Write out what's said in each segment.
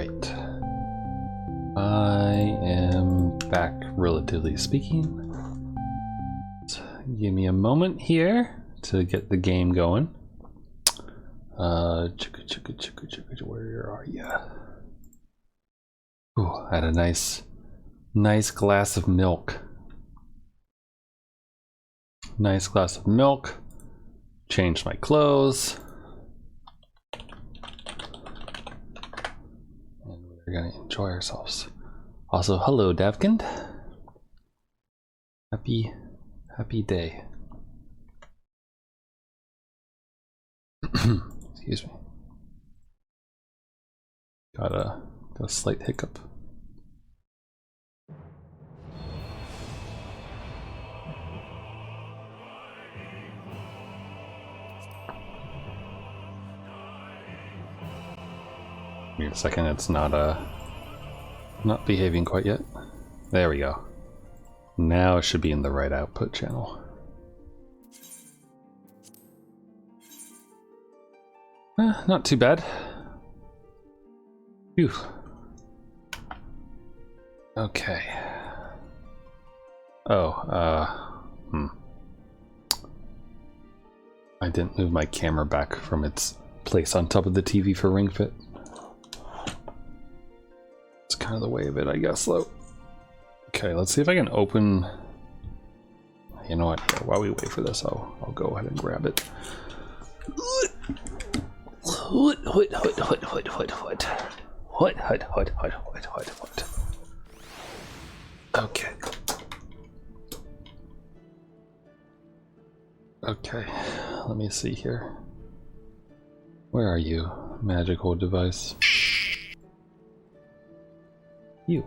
Alright. I am back, relatively speaking. So give me a moment here to get the game going. Where are ya? Ooh, I had a nice glass of milk. Nice glass of milk. Changed my clothes. And we're gonna enjoy ourselves. Also, hello, Davkind. Happy day. Excuse me. Got a slight hiccup. Wait a second, it's not behaving quite yet. There we go. Now it should be in the right output channel. Not too bad. Phew. Okay. Oh, I didn't move my camera back from its place on top of the TV for Ring Fit. It's kind of the way of it, I guess, though. Okay, let's see if I can open... You know what? Here, while we wait for this, I'll go ahead and grab it. Okay. Okay, let me see here. Where are you, magical device? You.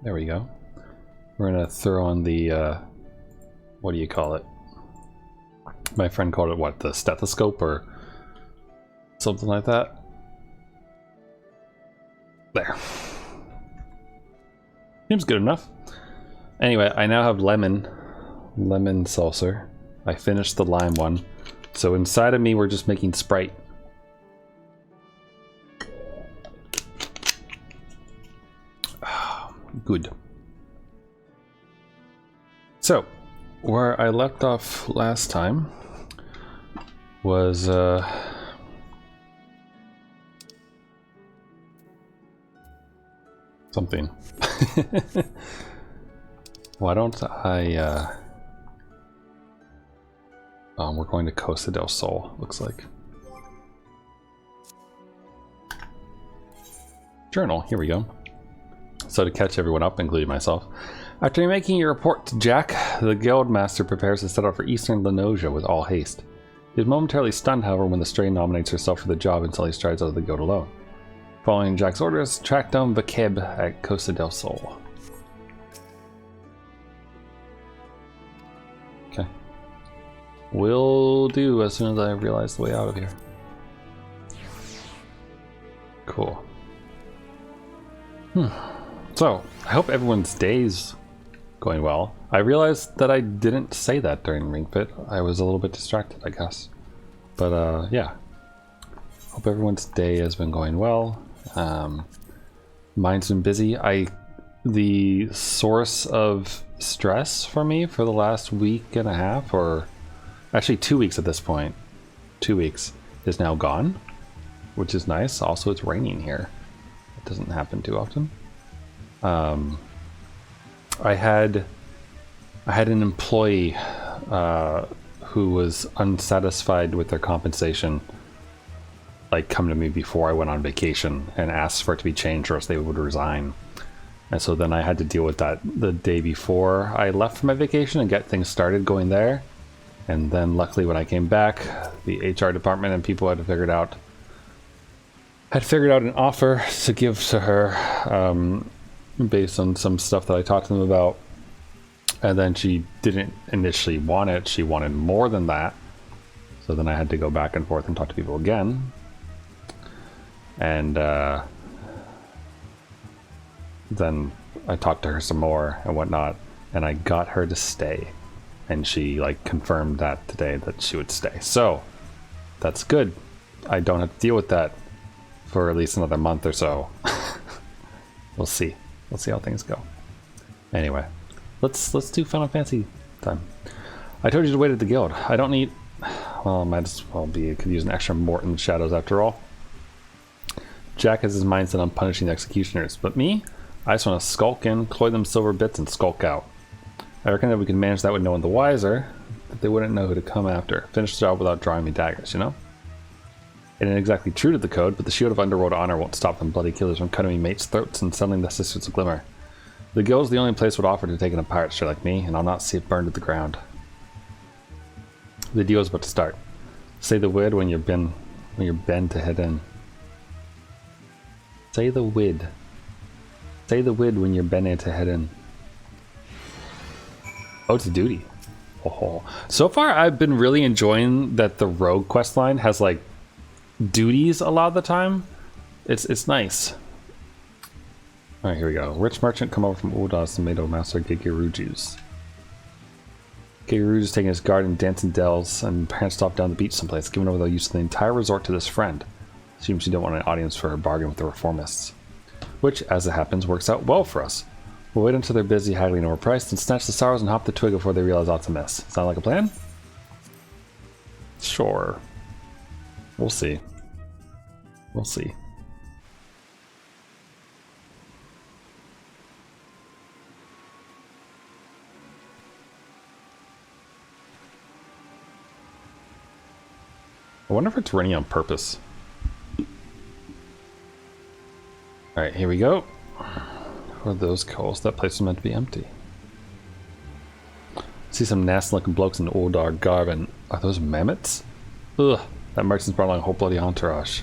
There we go. We're gonna throw on the, what do you call it? My friend called it, what, the stethoscope or something like that? There. Seems good enough. Anyway, I now have lemon seltzer. I finished the lime one. So inside of me, we're just making Sprite. Good. So, where I left off last time was something. Why don't I we're going to Costa del Sol, looks like. Journal, here we go. So to catch everyone up, including myself, after making your report to Jack, the Guildmaster prepares to set out for Eastern Lenosia with all haste. He is momentarily stunned, however, when the Stray nominates herself for the job until he strides out of the guild alone. Following Jack's orders, track down Vakeb at Costa del Sol. Okay. Will do as soon as I realize the way out of here. Cool. So, I hope everyone's day's going well. I realized that I didn't say that during Ring Fit. I was a little bit distracted, I guess. But, yeah. Hope everyone's day has been going well. Mine's been busy. The source of stress for me for the last week and a half, or actually 2 weeks at this point, 2 weeks, is now gone, which is nice. Also, it's raining here. Doesn't happen too often. I had an employee who was unsatisfied with their compensation, like, come to me before I went on vacation and asked for it to be changed or else they would resign. And so then I had to deal with that the day before I left for my vacation and get things started going there. And then luckily when I came back, the HR department and people had figured out an offer to give to her based on some stuff that I talked to them about. And then she didn't initially want it. She wanted more than that. So then I had to go back and forth and talk to people again. And then I talked to her some more and whatnot. And I got her to stay. And she like confirmed that today that she would stay. So that's good. I don't have to deal with that for at least another month or so. We'll see. We'll see how things go. Anyway, let's do Final Fantasy time. I told you to wait at the guild. I don't need... Well, it might as well be. Could use an extra Mort in the shadows after all. Jack has his mind set on punishing the executioners, but me? I just want to skulk in, cloy them silver bits, and skulk out. I reckon that we could manage that with no one the wiser, that they wouldn't know who to come after. Finish the job without drawing me daggers, you know? It ain't exactly true to the code, but the shield of underworld honor won't stop them bloody killers from cutting me mates' throats and settling the sisters of glimmer. The guild's the only place would offer to take in a pirate straight like me, and I'll not see it burned to the ground. The deal is about to start. Say the word when you're bent to head in. Say the wid. Say the wid when you're bent to head in. Oh, it's a duty. Oh. So far, I've been really enjoying that the rogue questline has like duties a lot of the time. It's nice. All right, here we go. Rich merchant come over from Uda's tomato master Gigeruju's. Gigeruju's taking his guard in Danson Dells and pranced off down the beach someplace, giving over the use of the entire resort to this friend. Seems she didn't want an audience for her bargain with the reformists. Which, as it happens, works out well for us. We'll wait until they're busy haggling over price, and snatch the sorrows and hop the twig before they realize aught to miss. Sound like a plan? Sure. We'll see. We'll see. I wonder if it's raining on purpose. Alright, here we go. Who are those coals? That place was meant to be empty. See some nasty looking blokes in old dark garb, and are those mammoths? Ugh, that merchant's brought along a whole bloody entourage.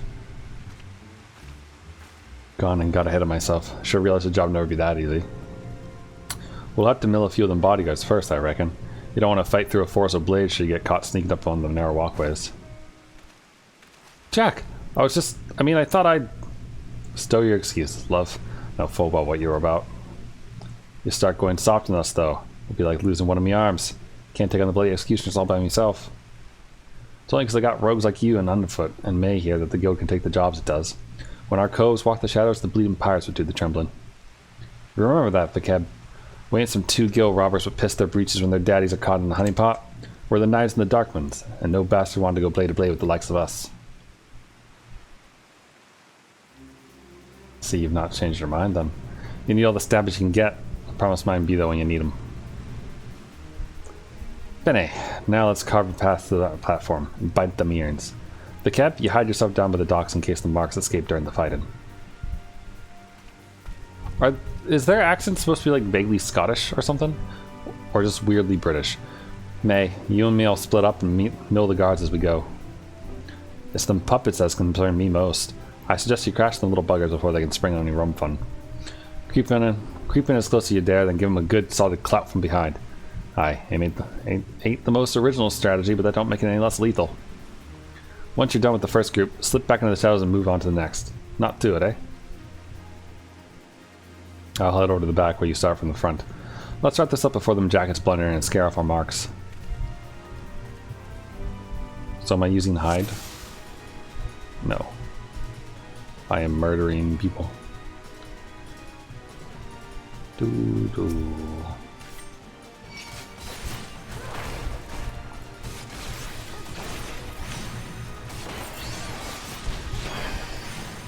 Gone and got ahead of myself. Sure realized the job would never be that easy. We'll have to mill a few of them bodyguards first, I reckon. You don't want to fight through a forest of blades should you get caught sneaking up on the narrow walkways. Jack! I thought I'd... Stow your excuses, love. No full about what you were about. You start going soft on us, though. It'll be like losing one of my arms. Can't take on the bloody executioners all by myself. It's only because I got rogues like you and Underfoot and May here that the guild can take the jobs it does. When our coves walk the shadows, the bleeding pirates would do the trembling. Remember that, Vakeb. We ain't some two guild robbers would piss their breeches when their daddies are caught in the honeypot. We're the knights and the darkmans, and no bastard wanted to go blade to blade with the likes of us. See, you've not changed your mind, then. You need all the stabbers you can get. I promise mine be there when you need them. Bene, now let's carve a path to that platform and bite them earns. Vakeb, you hide yourself down by the docks in case the marks escape during the fighting. Is their accent supposed to be like vaguely Scottish or something? Or just weirdly British? May, you and me all split up and mill the guards as we go. It's them puppets that's concern me most. I suggest you crash them little buggers before they can spring on your rum fun. Creep in as close as you dare, then give them a good solid clap from behind. Aye, ain't the most original strategy, but that don't make it any less lethal. Once you're done with the first group, slip back into the shadows and move on to the next. Not to it, eh? I'll head over to the back where you start from the front. Let's wrap this up before them jackets blunder in and scare off our marks. So am I using hide? No. I am murdering people.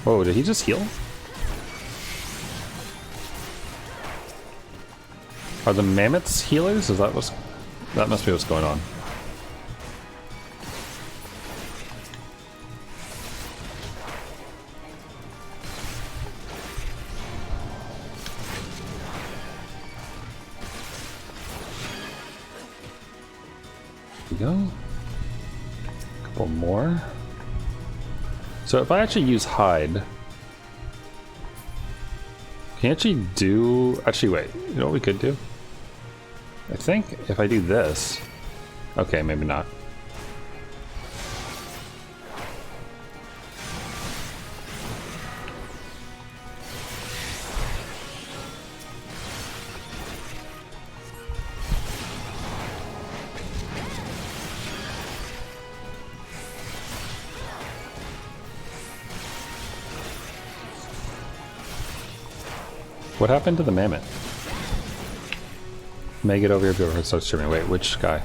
Whoa, did he just heal? Are the mammoths healers? Is that what's... That must be what's going on. There we go. A couple more. So if I actually use hide, can you actually do... Actually, wait. You know what we could do? I think if I do this... Okay, maybe not. What happened to the mammoth? May get over here before it starts streaming. Wait, which guy?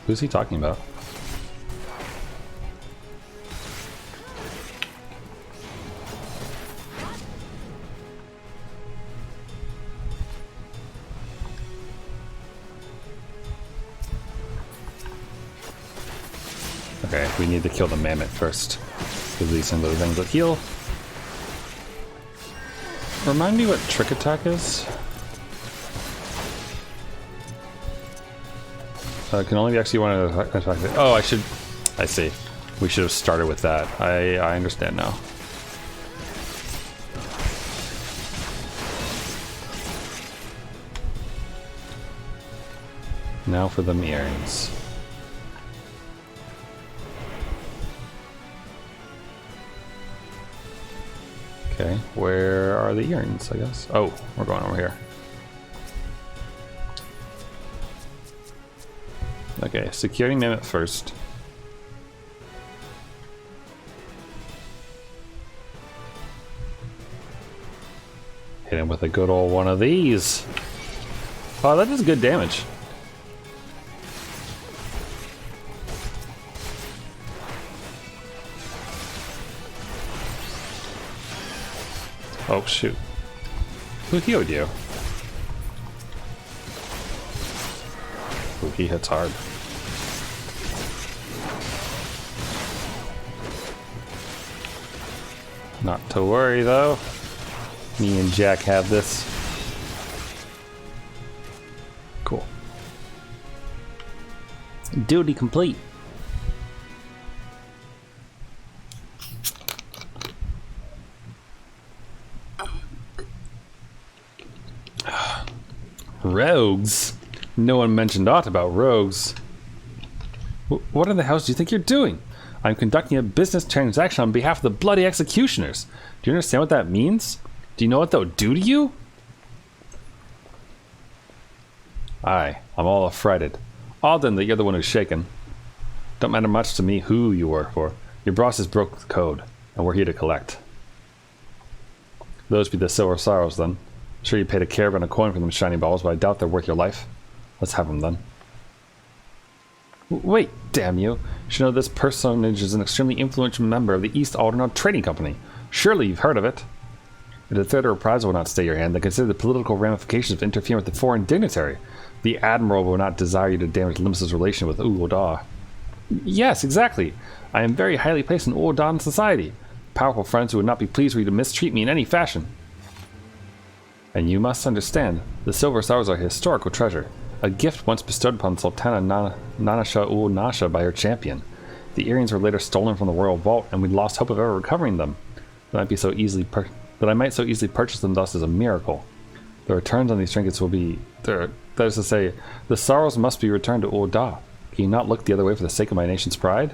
Who's he talking about? Okay, we need to kill the mammoth first. Because these are the things that heal. Remind me what trick attack is? Can only be actually one to attack it. Oh, I see. We should have started with that. I understand now. Now for the earrings. Okay, where are the earrings, I guess? Oh, we're going over here. Okay, securing mammoth first. Hit him with a good old one of these. Oh, that does good damage. Oh, shoot. Who healed you? Ooh, he hits hard. Not to worry, though. Me and Jack have this. Cool. Duty complete. Rogues? No one mentioned aught about rogues. What in the hell do you think you're doing? I'm conducting a business transaction on behalf of the bloody executioners. Do you understand what that means? Do you know what they'll do to you? Aye, I'm all affrighted. Alden, that you're the one who's shaken. Don't matter much to me who you work for. Your boss has broke the code, and we're here to collect. Those be the silver sorrows, then. Sure you paid a caravan a coin for them shiny balls, but I doubt they're worth your life. Let's have them, then. Wait, damn you. You should know this personage is an extremely influential member of the East Aldernaut Trading Company. Surely you've heard of it. If the threat or reprisal will not stay your hand, then consider the political ramifications of interfering with the foreign dignitary. The Admiral will not desire you to damage Limus's relation with Uoda. Yes, exactly. I am very highly placed in Uodan society. Powerful friends who would not be pleased for you to mistreat me in any fashion. And you must understand, the silver stars are a historical treasure, a gift once bestowed upon Sultana Nanasha ul Nasha by her champion. The earrings were later stolen from the royal vault, and we lost hope of ever recovering them. That I might so easily purchase them thus is a miracle. The returns on these trinkets will be that is to say, the sorrows must be returned to Uoda. Can you not look the other way for the sake of my nation's pride?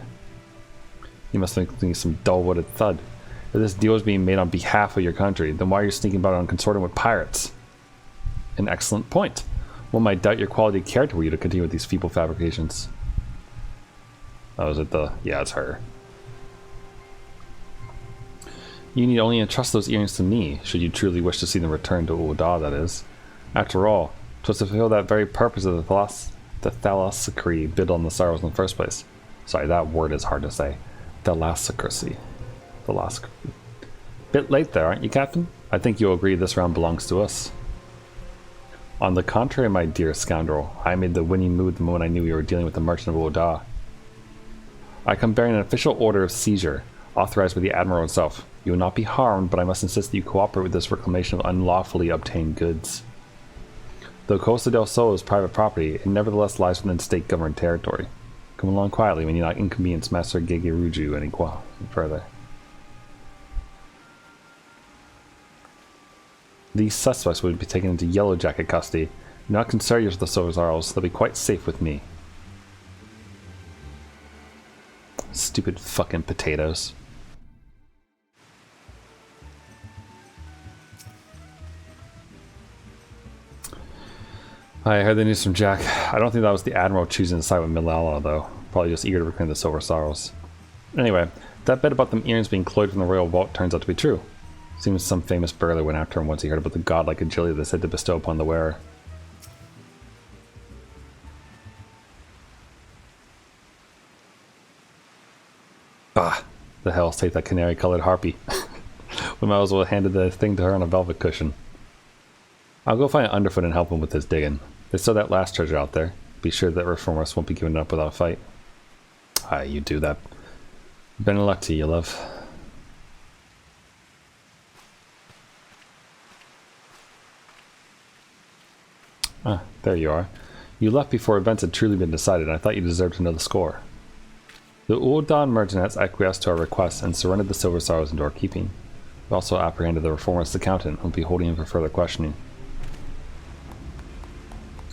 You must think me some dull-witted thud. If this deal is being made on behalf of your country, then why are you sneaking about on consorting with pirates? An excellent point. One might doubt your quality of character were you to continue with these feeble fabrications. Oh, is it the... yeah, it's her. You need only entrust those earrings to me, should you truly wish to see them returned to Uoda, that is. After all, 'twas to fulfill that very purpose of the thalassocracy bid on the sorrows in the first place. Sorry, that word is hard to say. Thalassocracy. Bit late there, aren't you, Captain? I think you'll agree this round belongs to us. On the contrary, my dear scoundrel, I made the winning move the moment I knew we were dealing with the merchant of Uoda. I come bearing an official order of seizure, authorized by the Admiral himself. You will not be harmed, but I must insist that you cooperate with this reclamation of unlawfully obtained goods. Though Costa del Sol is private property, it nevertheless lies within state-governed territory. Come along quietly, we need not inconvenience Master Gegeruju any further. These suspects would be taken into Yellow Jacket custody. Do not concern yourself with the Silver Zarls, they'll be quite safe with me. Stupid fucking potatoes. I heard the news from Jack. I don't think that was the Admiral choosing to side with Milala, though. Probably just eager to reclaim the Silver Sorrows. Anyway, that bit about them earrings being cloyed from the Royal Vault turns out to be true. Seems some famous burglar went after him once he heard about the godlike agility they said to bestow upon the wearer. Ah, the hell, take that canary-colored harpy. We might as well have handed the thing to her on a velvet cushion. I'll go find Underfoot and help him with his digging. There's still that last treasure out there. Be sure that Reformers won't be giving it up without a fight. Aye, you do that. Been in luck to you, love. Ah, there you are. You left before events had truly been decided, and I thought you deserved to know the score. The Uldan merchant has acquiesced to our request and surrendered the Silver Sorrows into our keeping. We also apprehended the Reformist accountant and will be holding him for further questioning.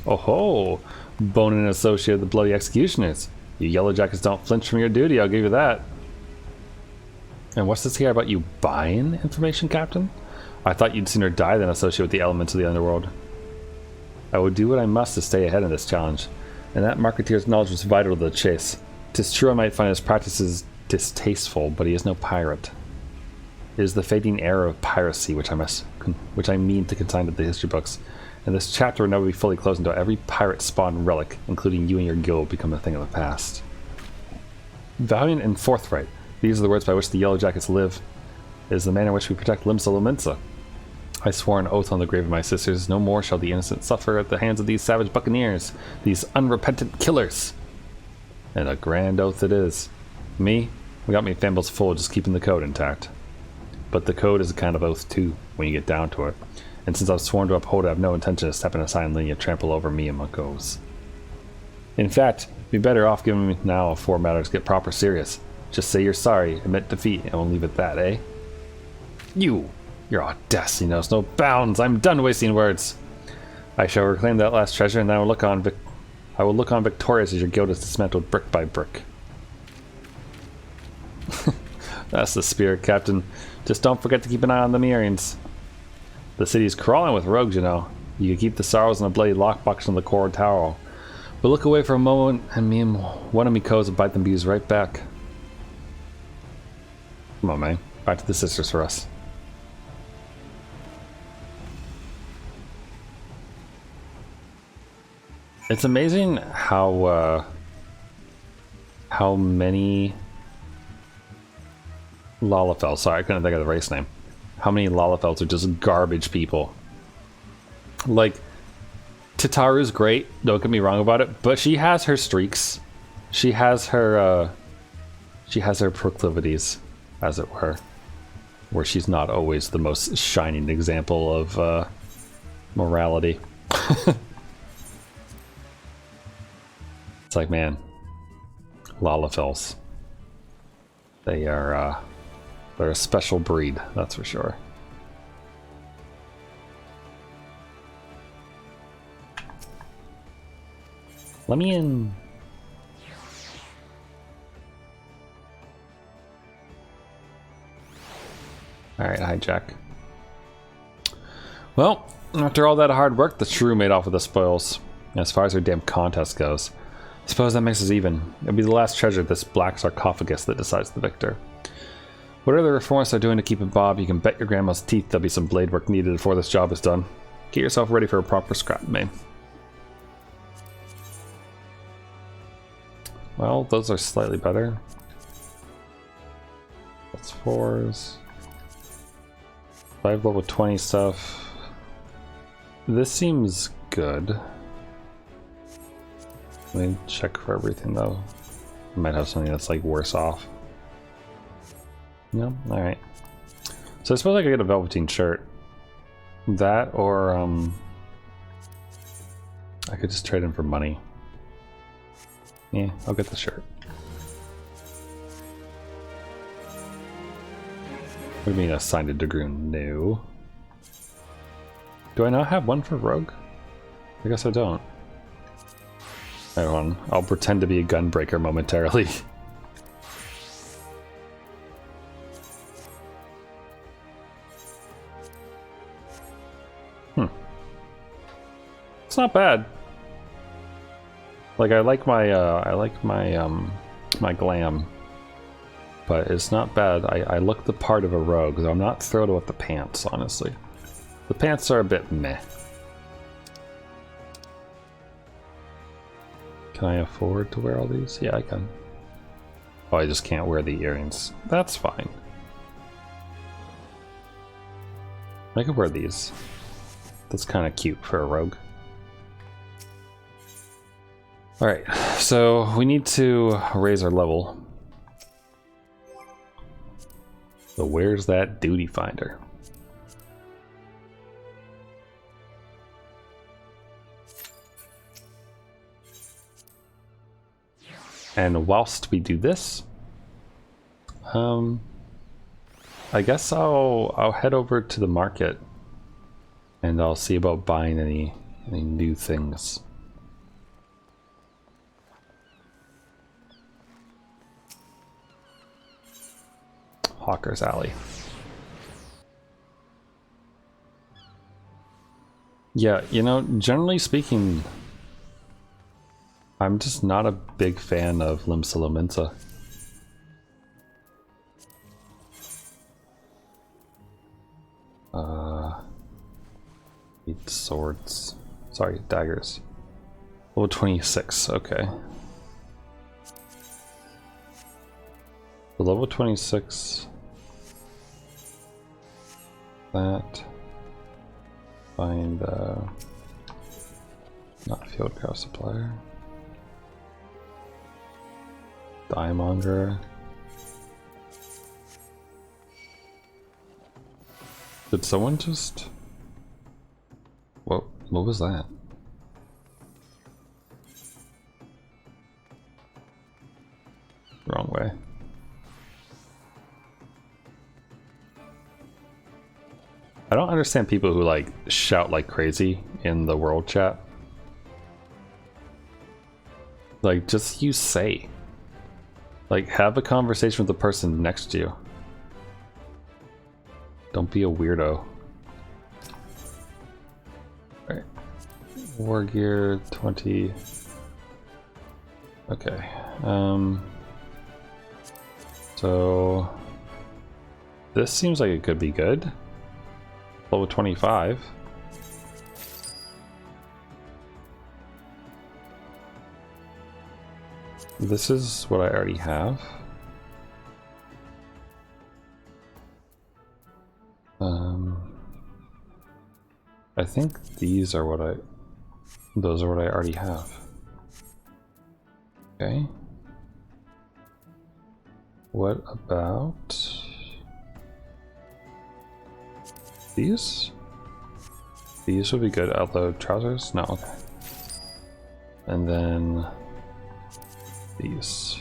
Oh ho! Bonin and associate of the Bloody Executioners. You Yellow Jackets don't flinch from your duty, I'll give you that. And what's this here about you buying information, Captain? I thought you'd sooner die than associate with the elements of the underworld. I will do what I must to stay ahead in this challenge, and that Marketeer's knowledge was vital to the chase. 'Tis true I might find his practices distasteful, but he is no pirate. It is the fading era of piracy which I mean to consign to the history books, and this chapter will never be fully closed until every pirate-spawned relic, including you and your guild, become a thing of the past. Valiant and forthright, these are the words by which the Yellow Jackets live. It is the manner in which we protect Limsa Lominsa. I swore an oath on the grave of my sisters, no more shall the innocent suffer at the hands of these savage buccaneers, these unrepentant killers. And a grand oath it is. We got me fambos full just keeping the code intact. But the code is a kind of oath too, when you get down to it. And since I've sworn to uphold it, I have no intention of stepping aside and letting you trample over me and my goes. In fact, be better off giving me now before matters get proper serious. Just say you're sorry, admit defeat, and we'll leave it at that, eh? Your audacity knows no bounds. I'm done wasting words. I shall reclaim that last treasure, and then I will look on victorious as your guild is dismantled brick by brick. That's the spirit, Captain. Just don't forget to keep an eye on the Mirians. The city's crawling with rogues, you know. You can keep the Sorrows in a bloody lockbox in the core tower. But look away for a moment, and me and one of me codes will bite them bees right back. Come on, man. Back to the sisters for us. It's amazing how many Lalafels, sorry, I couldn't think of the race name. How many Lalafels are just garbage people. Like, Tataru's great, don't get me wrong about it, but she has her streaks. She has her proclivities, as it were. Where she's not always the most shining example of morality. It's like, man, Lalafels. They're a special breed, that's for sure. Let me in. Alright, hijack. Well, after all that hard work, the shrew made off with the spoils. As far as her damn contest goes, I suppose that makes us even. It'll be the last treasure, this black sarcophagus, that decides the victor. Whatever the reformists are doing to keep it Bob, you can bet your grandma's teeth there'll be some blade work needed before this job is done. Get yourself ready for a proper scrap, May. Well, those are slightly better. That's 4s. 5 level 20 stuff. This seems good. Let me check for everything though. I might have something that's like worse off. No? Alright. So I suppose I could get a velveteen shirt. That or I could just trade in for money. Yeah, I'll get the shirt. What do you mean assigned to Dragoon? No. Do I not have one for Rogue? I guess I don't. Hold on. I'll pretend to be a gunbreaker momentarily. It's not bad. Like I like my my glam. but it's not bad. I look the part of a rogue, though I'm not thrilled with the pants, honestly. The pants are a bit meh. Can I afford to wear all these? Yeah, I can. Oh, I just can't wear the earrings. That's fine. I could wear these. That's kind of cute for a rogue. Alright, so we need to raise our level. So where's that duty finder? And whilst we do this, I guess I'll head over to the market and I'll see about buying any new things. Hawker's Alley. Yeah, you know, generally speaking, I'm just not a big fan of Limsa Lominsa. Need swords. Sorry, daggers. Level 26, okay. The level 26. That. Find, not Fieldcraft Supplier. Diemonger. Did someone just... What was that? Wrong way. I don't understand people who like shout like crazy in the world chat. Like, just use say. Like, have a conversation with the person next to you. Don't be a weirdo. Alright. War gear 20. Okay. So this seems like it could be good. Level 25. This is what I already have. I think these are what those are what I already have. Okay. What about these? These would be good. Although trousers? No, okay. And then these.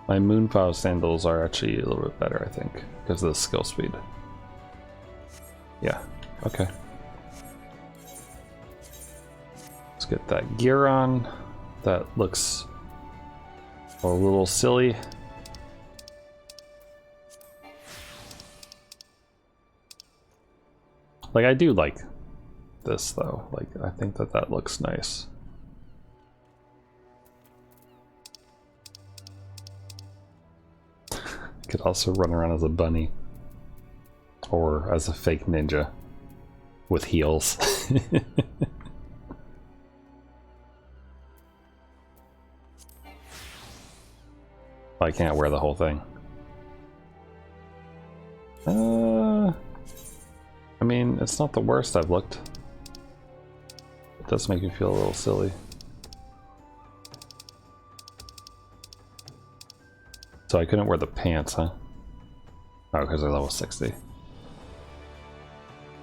My Moonfile sandals are actually a little bit better, I think, because of the skill speed. Yeah, okay. Let's get that gear on. That looks a little silly. Like, I do like this though. Like, I think that looks nice. Could also run around as a bunny or as a fake ninja with heels. I can't wear the whole thing. I mean, it's not the worst I've looked. It does make me feel a little silly. So I couldn't wear the pants, huh? Oh, because they're level 60.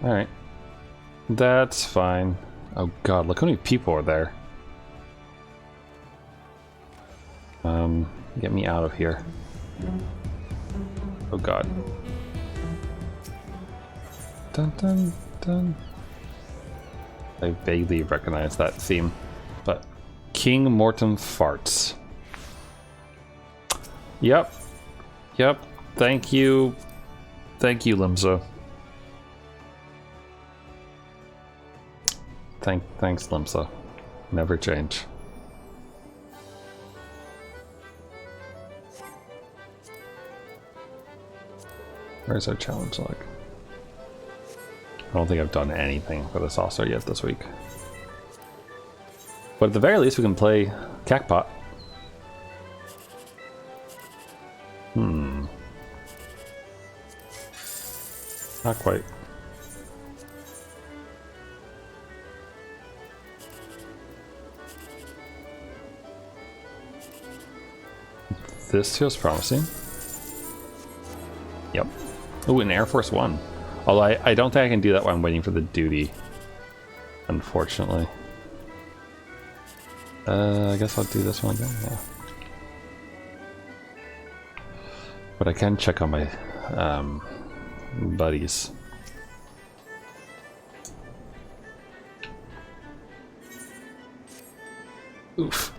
Alright. That's fine. Oh god, look how many people are there. Get me out of here. Oh god. Dun dun dun. I vaguely recognize that theme. But King Mortem farts. Yep. Yep. Thank you. Thank you, Limsa. Thanks, Limsa. Never change. Where's our challenge log? I don't think I've done anything for the saucer yet this week. But at the very least, we can play Cacpot. Not quite. This feels promising. Yep. Oh, an Air Force One. Although I don't think I can do that while I'm waiting for the duty. Unfortunately. I guess I'll do this one again. Yeah. But I can check on my buddies. Oof.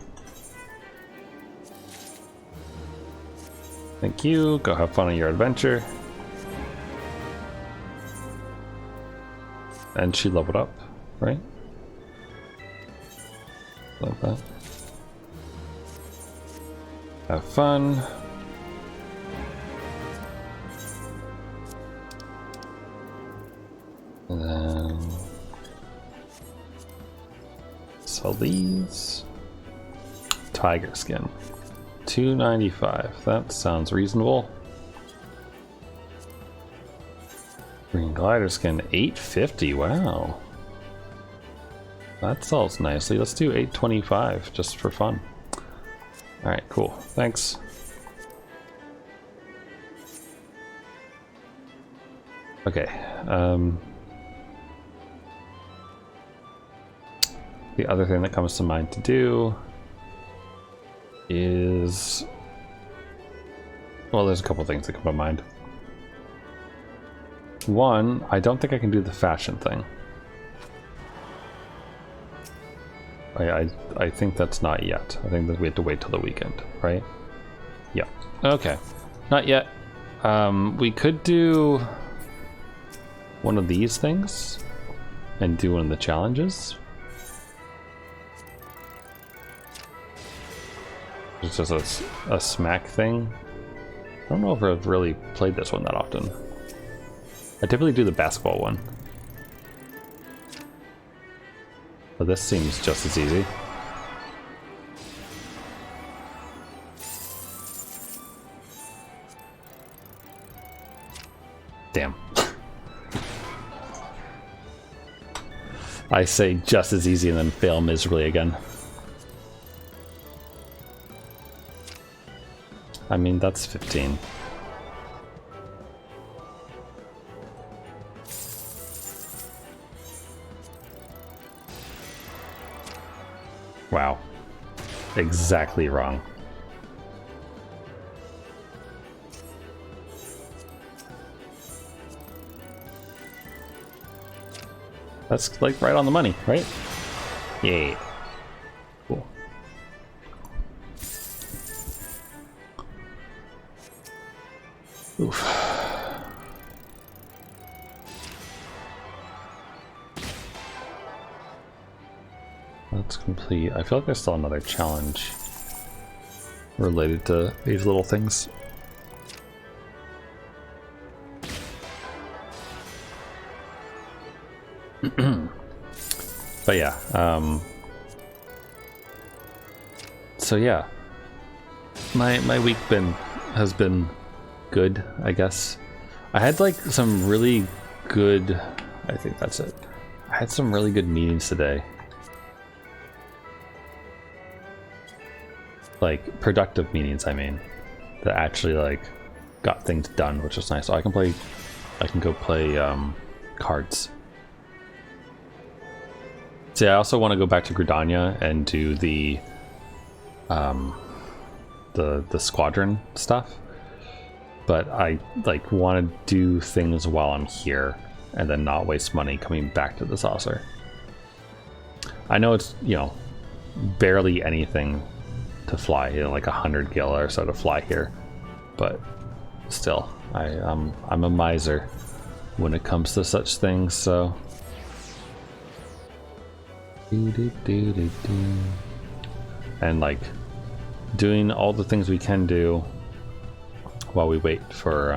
Thank you. Go have fun on your adventure. And she leveled up, right? Like that. Have fun. And then sell these. Tiger skin. $295. That sounds reasonable. Green glider skin, $850. Wow. That sells nicely. Let's do $825 just for fun. Alright, cool. Thanks. Okay. The other thing that comes to mind to do is, well, there's a couple things that come to mind. One, I don't think I can do the fashion thing. I think that's not yet. I think that we have to wait till the weekend, right? Yeah. Okay. Not yet. We could do one of these things and do one of the challenges. It's just a smack thing. I don't know if I've really played this one that often. I typically do the basketball one. But this seems just as easy. Damn. I say just as easy and then fail miserably again. I mean, that's 15. Wow. Exactly wrong. That's like right on the money, right? Yay. Cool. Oof. That's complete. I feel like there's still another challenge related to these little things. But yeah, so yeah, my week has been good, I guess. I had like some really good, I think that's it. I had some really good meetings today. Like productive meetings, I mean, that actually like got things done, which was nice. So I can go play cards. So yeah, I also want to go back to Gridania and do the squadron stuff. But I like want to do things while I'm here and then not waste money coming back to the saucer. I know it's, you know, barely anything to fly, you know, like 100 gil or so to fly here, but still, I'm a miser when it comes to such things. So and like doing all the things we can do while we wait for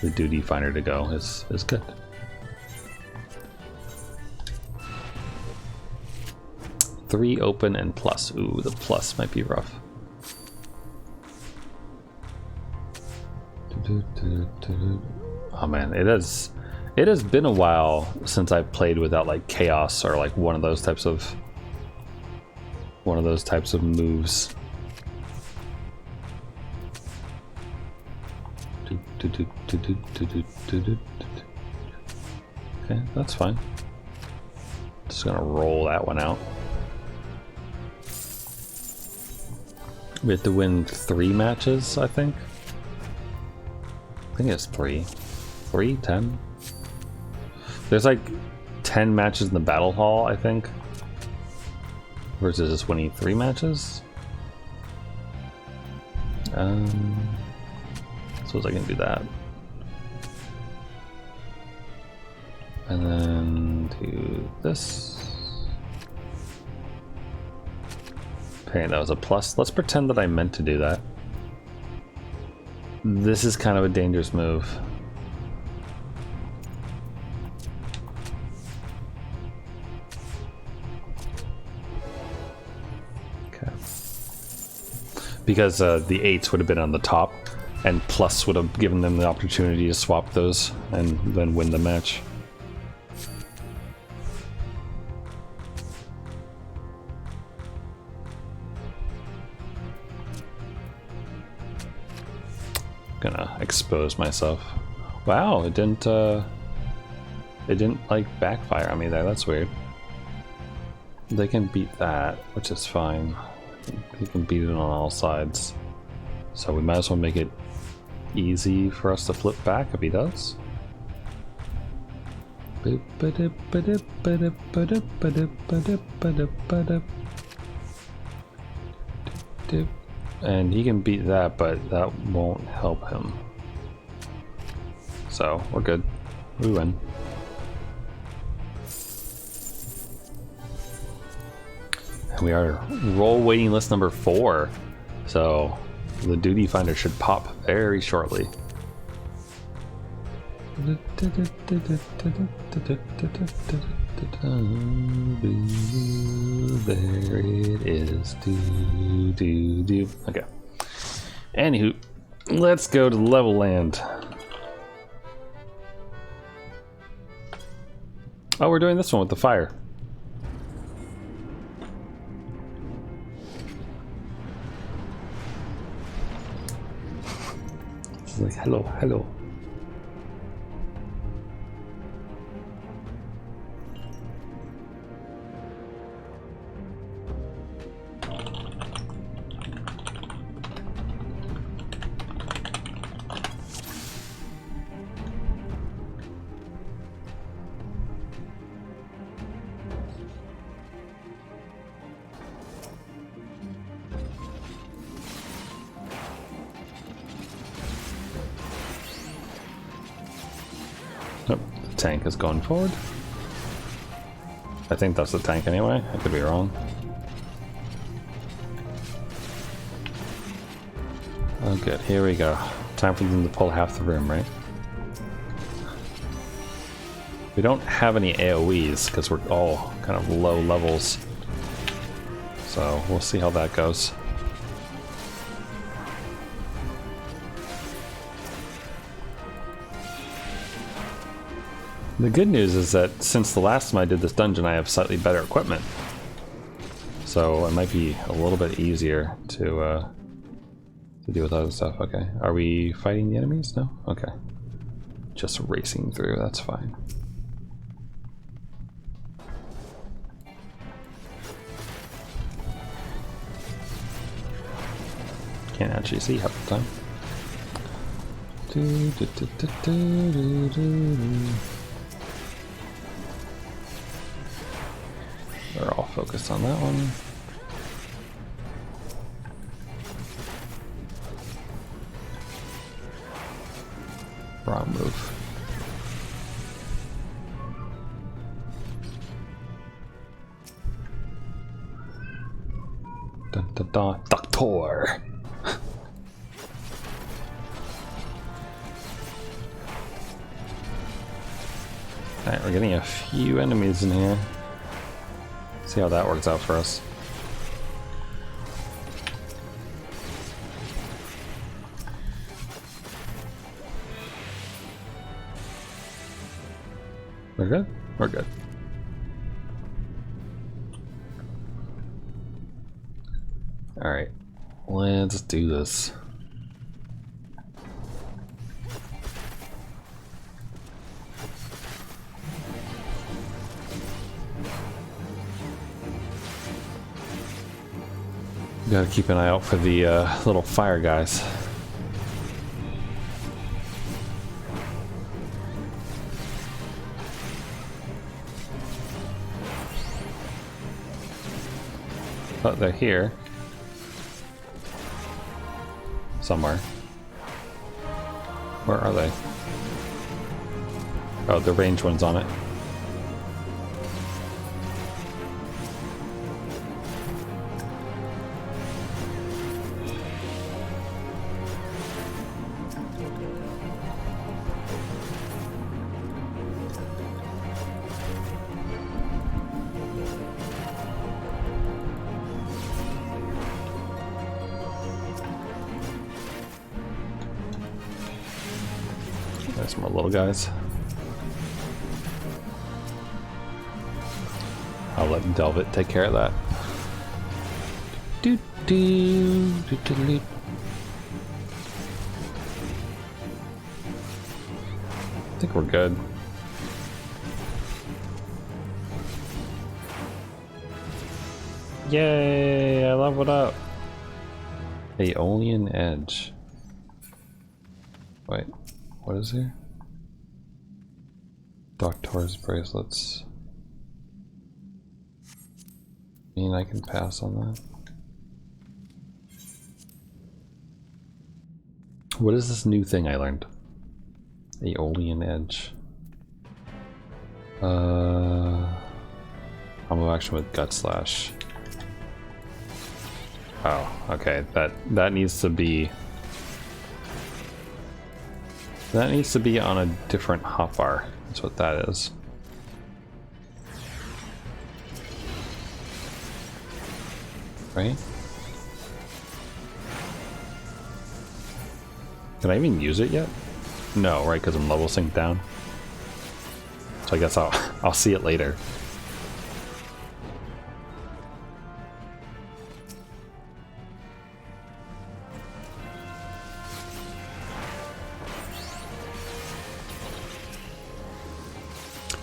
the duty finder to go is good. Three open and plus. Ooh, the plus might be rough. Oh man, it has been a while since I've played without like chaos or like one of those types of moves. Okay, that's fine. Just gonna roll that one out. We have to win 3 matches, I think. I think it's 3. 3? 10? There's like 10 matches in the battle hall, I think. Versus just winning 3 matches. Suppose I can do that. And then do this. Okay, that was a plus. Let's pretend that I meant to do that. This is kind of a dangerous move. Okay. Because the 8s would have been on the top, and plus would have given them the opportunity to swap those and then win the match. Gonna expose myself. Wow, it didn't like backfire on me there. That's weird. They can beat that, which is fine. He can beat it on all sides. So we might as well make it easy for us to flip back if he does. And he can beat that, but that won't help him. So we're good. We win. And we are roll waiting list number 4. So the duty finder should pop very shortly. There it is. Do. Okay. Anywho, let's go to level land. Oh, we're doing this one with the fire. It's like, hello, hello. Oh, the tank is going forward. I think that's the tank anyway. I could be wrong. Oh good, here we go. Time for them to pull half the room, right? We don't have any AoEs because we're all kind of low levels. So we'll see how that goes. The good news is that since the last time I did this dungeon, I have slightly better equipment. So it might be a little bit easier to deal with other stuff. Okay, are we fighting the enemies? No? Okay. Just racing through, that's fine. Can't actually see half the time. They're all focused on that one. Wrong move. Dun dun dun, Doctor! Alright, we're getting a few enemies in here. See how that works out for us. We're good? We're good. Alright, let's do this. Gotta keep an eye out for the little fire guys. But they're here. Somewhere. Where are they? Oh, the range one's on it. There's more little guys. I'll let Delvit take care of that. I think we're good. Yay! I leveled up. Aeolian Edge. Wait, what is here? Doctor's bracelets. I can pass on that. What is this new thing I learned? Aeolian Edge. Combo action with Gut Slash. Oh, okay. That needs to be. That needs to be on a different hotbar. That's what that is. Right? Can I even use it yet? No, right? Because I'm level synced down. So I guess I'll see it later.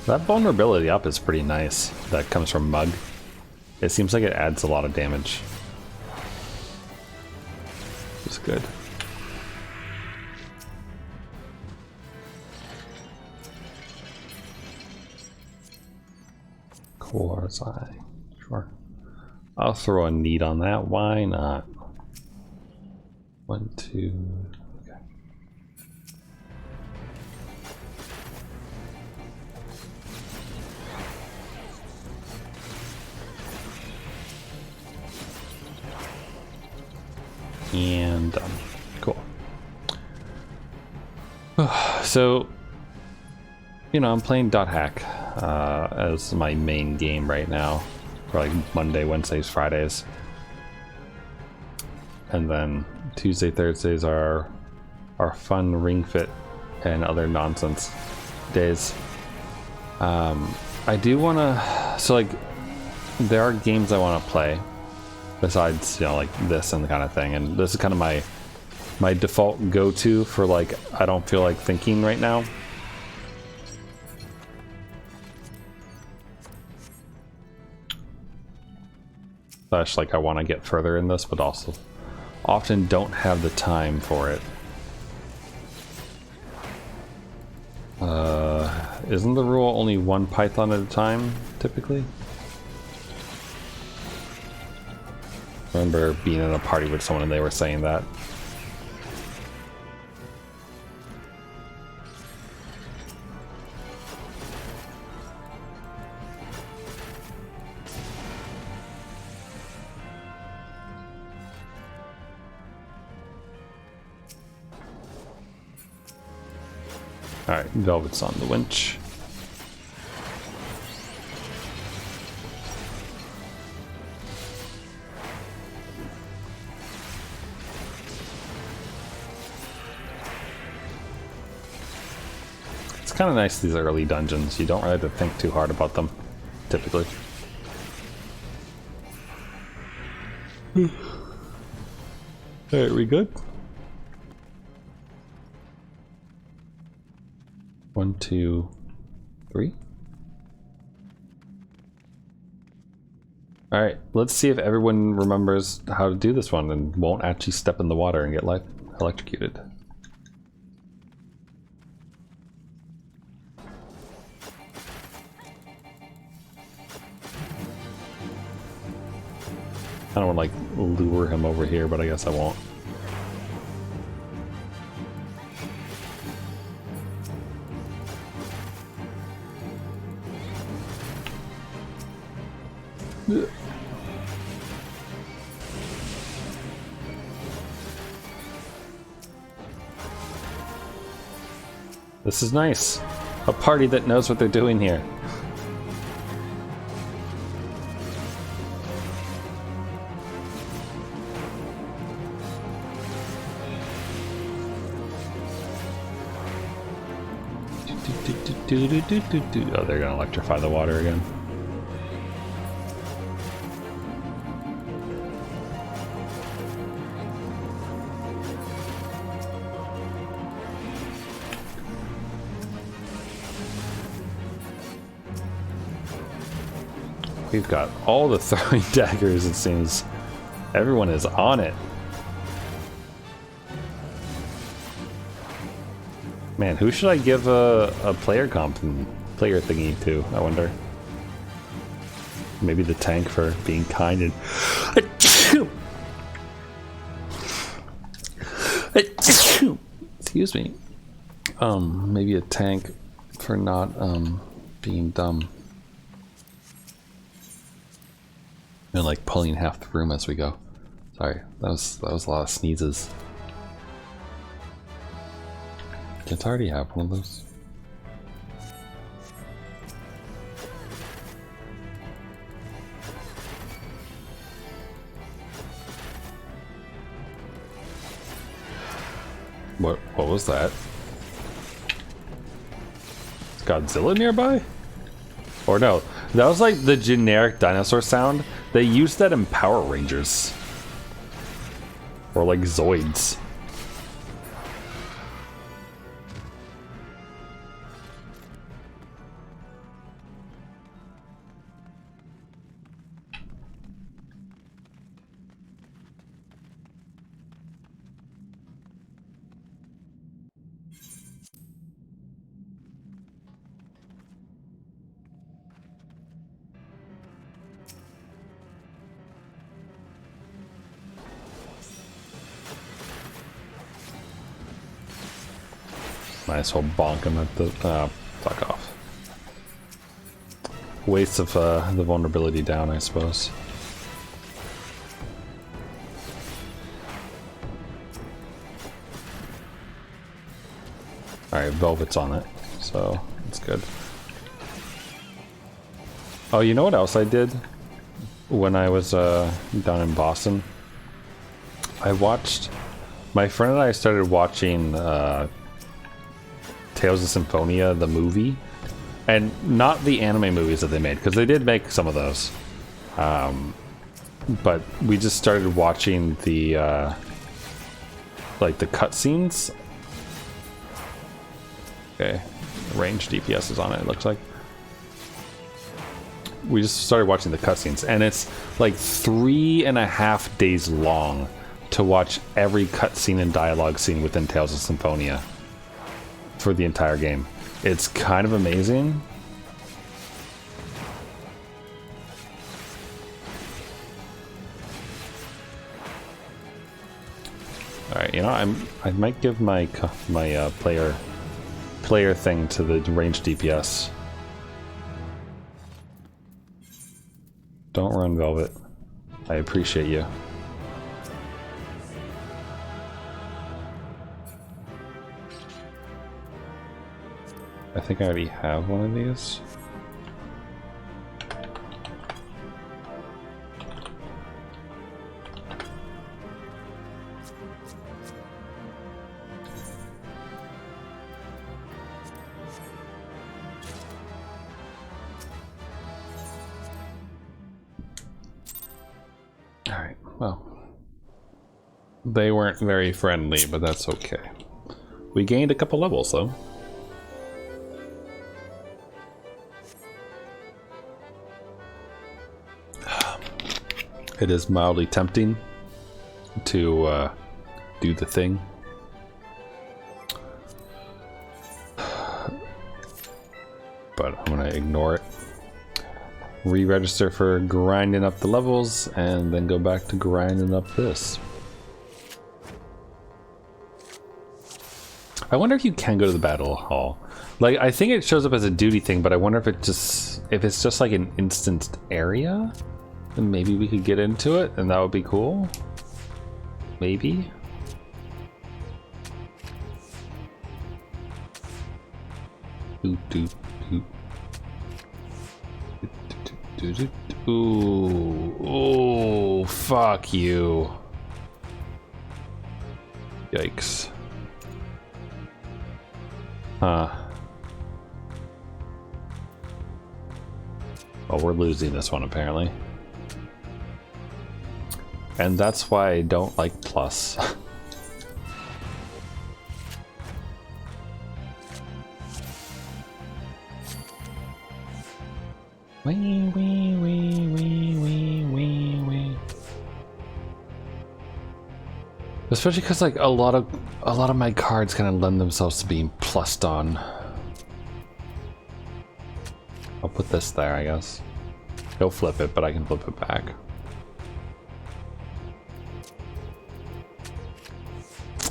That vulnerability up is pretty nice. That comes from Mug. It seems like it adds a lot of damage. It's good. Cool RSI. Sure. I'll throw a need on that. Why not? 1, 2. Okay. And done. Cool. So, you know, I'm playing .hack as my main game right now for like Monday, Wednesdays, Fridays. And then Tuesday, Thursdays are fun Ring Fit and other nonsense days. I do want to, so like, there are games I want to play besides, you know, like this and the kind of thing, and this is kind of my default go-to for like I don't feel like thinking right now. Slash, like I want to get further in this, but also often don't have the time for it. Isn't the rule only one Python at a time, typically? I remember being in a party with someone and they were saying that. Alright, Velvet's on the winch. kind of nice, these early dungeons. You don't really have to think too hard about them, typically. Alright, we good? 1, 2, 3. Alright, let's see if everyone remembers how to do this one and won't actually step in the water and get electrocuted. I don't want to like lure him over here, but I guess I won't. This is nice. A party that knows what they're doing here. Oh, they're gonna electrify the water again. We've got all the throwing daggers, it seems. Everyone is on it. Man, who should I give a player comp and player thingy to, I wonder? Maybe the tank for being kind and... Excuse me. Maybe a tank for not, being dumb. And like pulling half the room as we go. Sorry, that was a lot of sneezes. Can't I already have one of those? What was that? Is Godzilla nearby? Or no, that was like the generic dinosaur sound. They used that in Power Rangers. Or like Zoids. Nice, we'll bonk him at the... fuck off. Waste of the vulnerability down, I suppose. Alright, Velvet's on it, so that's good. Oh, you know what else I did when I was down in Boston? I watched... My friend and I started watching Tales of Symphonia, the movie, and not the anime movies that they made, because they did make some of those. But we just started watching the like the cutscenes. Okay, range DPS is on it. It looks like we just started watching the cutscenes, and it's like 3.5 days long to watch every cutscene and dialogue scene within Tales of Symphonia. For the entire game. It's kind of amazing. Alright, you know, I might give my player thing to the range DPS. Don't run, Velvet. I appreciate you. I think I already have one of these. Alright, well. They weren't very friendly, but that's okay. We gained a couple levels, though. It is mildly tempting to do the thing. But I'm gonna ignore it. Re-register for grinding up the levels, and then go back to grinding up this. I wonder if you can go to the battle hall. Like, I think it shows up as a duty thing, but I wonder if it's just like an instanced area, then maybe we could get into it, and that would be cool. Maybe. Ooh, fuck you. Yikes. Huh. Well, we're losing this one apparently. And that's why I don't like plus. Wee. Especially because like a lot of my cards kind of lend themselves to being plussed on. I'll put this there, I guess. He'll flip it, but I can flip it back.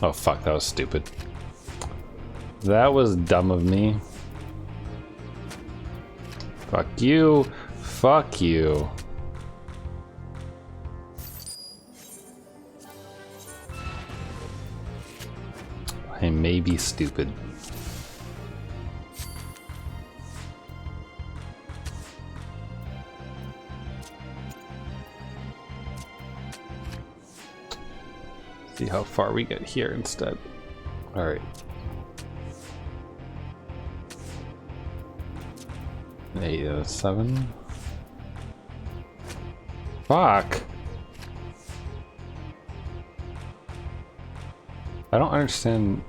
Oh fuck, that was stupid. That was dumb of me. Fuck you. Fuck you. I may be stupid. See how far we get here instead. All right. Hey, 7. Fuck. I don't understand,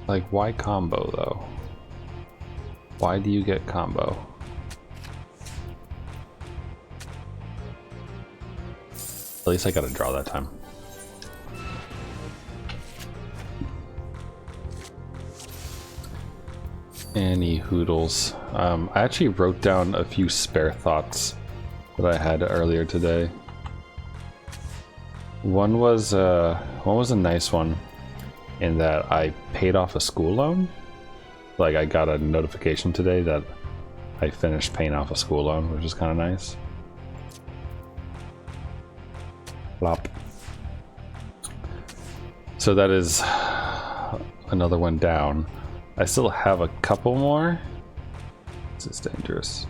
like, why combo though? Why do you get combo? At least I got to draw that time. Any hoodles. I actually wrote down a few spare thoughts that I had earlier today. One was a nice one in that I paid off a school loan. Like, I got a notification today that I finished paying off a school loan, which is kind of nice. Plop. So that is another one down. I still have a couple more. This is dangerous.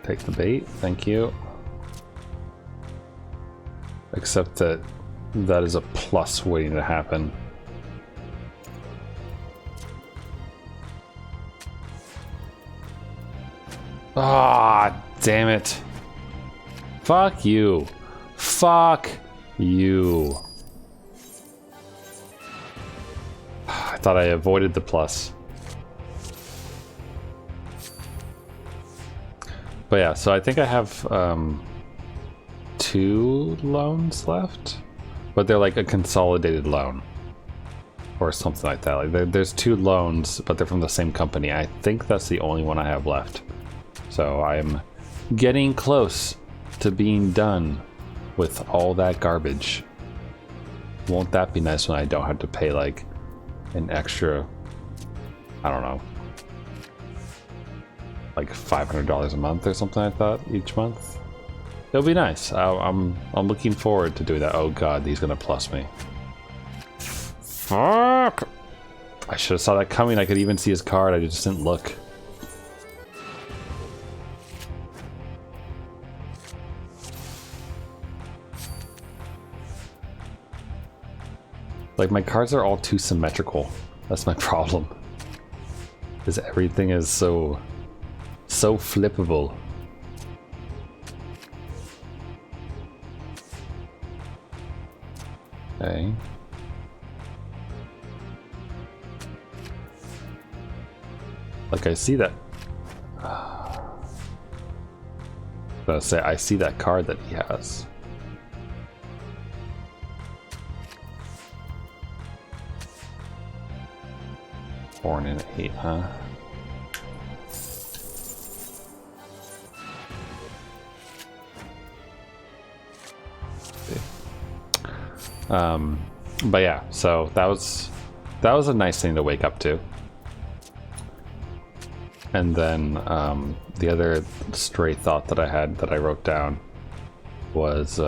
Take the bait, thank you. Except that that is a plus waiting to happen. Ah, damn it. Fuck you. Fuck you. I thought I avoided the plus. But yeah, so I think I have 2 loans left, but they're like a consolidated loan or something like that. Like there's 2 loans, but they're from the same company. I think that's the only one I have left. So I'm getting close to being done with all that garbage. Won't that be nice when I don't have to pay like an extra, I don't know, like $500 a month or something like that each month? It'll be nice. I'm looking forward to doing that. Oh god, he's gonna plus me. Fuck! I should have saw that coming. I could even see his card. I just didn't look. Like Like, my cards are all too symmetrical. That's my problem. Because everything is so flippable. Okay. Like, I see that. I was gonna say, I see that card that he has. Born in 8, huh? But yeah, so that was a nice thing to wake up to. And then the other stray thought that I had that I wrote down was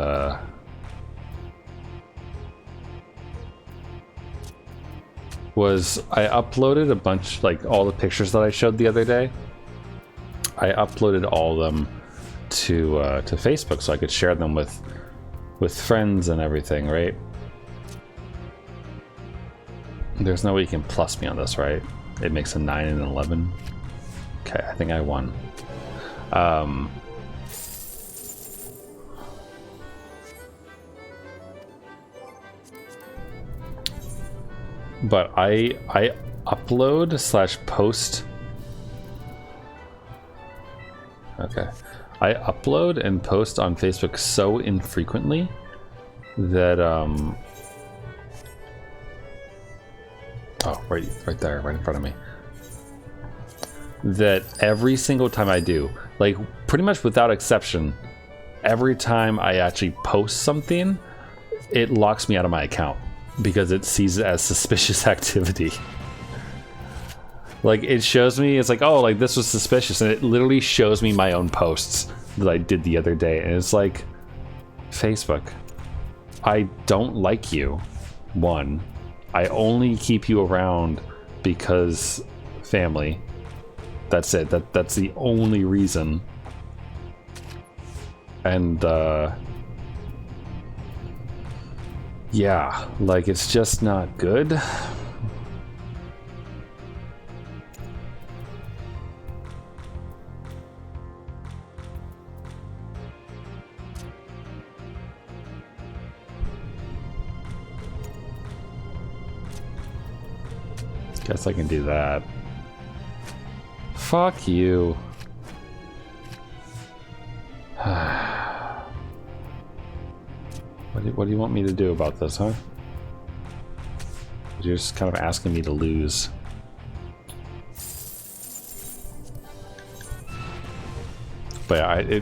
I uploaded a bunch, like all the pictures that I showed the other day. I uploaded all of them to Facebook so I could share them with friends and everything, right? There's no way you can plus me on this, right? It makes a 9 and an 11. Okay, I think I won. But I upload / post. Okay. I upload and post on Facebook so infrequently that oh, right there, right in front of me. That every single time I do, like pretty much without exception, every time I actually post something, it locks me out of my account because it sees it as suspicious activity. Like, it shows me, it's like, oh, like this was suspicious, and it literally shows me my own posts that I did the other day, and it's like, Facebook, I don't like you. One, I only keep you around because family. That's it. That's the only reason. And yeah, like, it's just not good. Guess I can do that. Fuck you. What do you want me to do about this, huh? You're just kind of asking me to lose. But yeah,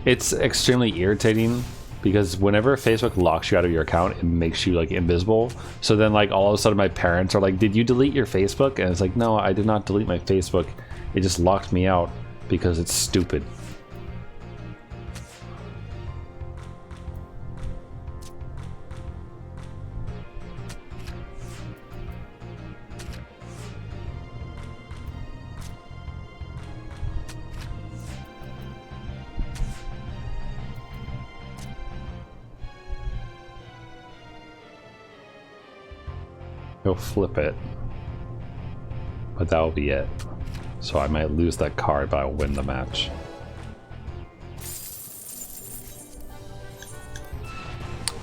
it's extremely irritating because whenever Facebook locks you out of your account, it makes you like invisible. So then, like, all of a sudden my parents are like, did you delete your Facebook? And it's like, no, I did not delete my Facebook. It just locked me out because it's stupid. He'll flip it, but that'll be it. So I might lose that card, but I'll win the match.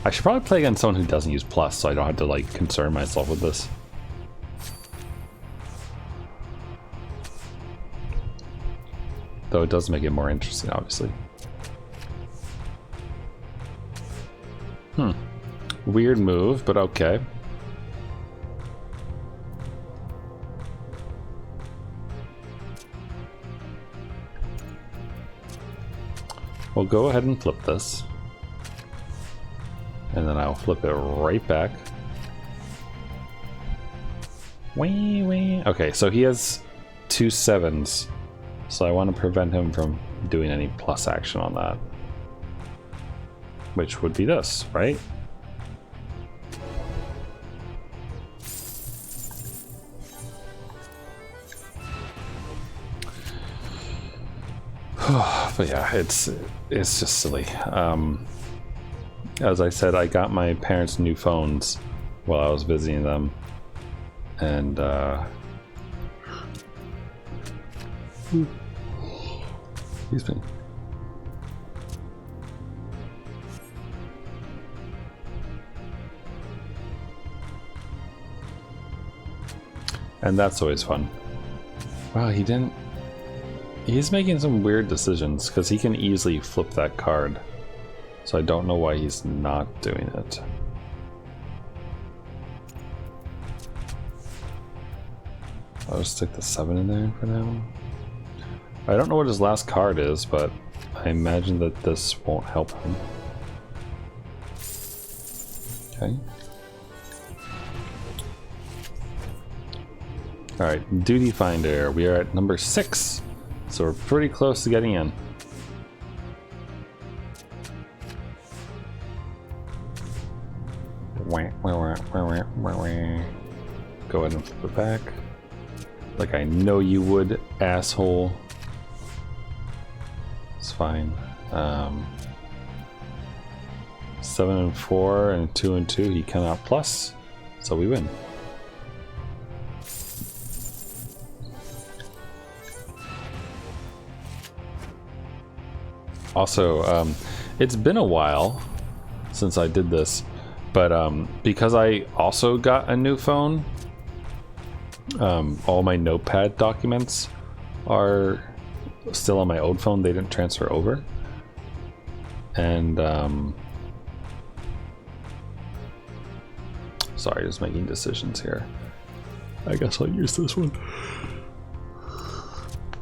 I should probably play against someone who doesn't use plus, so I don't have to like concern myself with this. Though it does make it more interesting, obviously. Weird move, but okay. We'll go ahead and flip this. And then I'll flip it right back. Wee wee. Okay, so he has 2 7s. So I want to prevent him from doing any plus action on that. Which would be this, right? But yeah, it's just silly. As I said, I got my parents new phones while I was visiting them. And excuse me. And that's always fun. Wow, he didn't... He's making some weird decisions, because he can easily flip that card. So I don't know why he's not doing it. I'll just stick the 7 in there for now. I don't know what his last card is, but I imagine that this won't help him. Okay. Alright, Duty Finder. We are at number 6. So we're pretty close to getting in. Go ahead and flip it back. Like I know you would, asshole. It's fine. 7 and 4 and 2 and 2. He cannot plus, so we win. Also, it's been a while since I did this, but because I also got a new phone, all my notepad documents are still on my old phone. They didn't transfer over. And sorry, just making decisions here. I guess I'll use this one.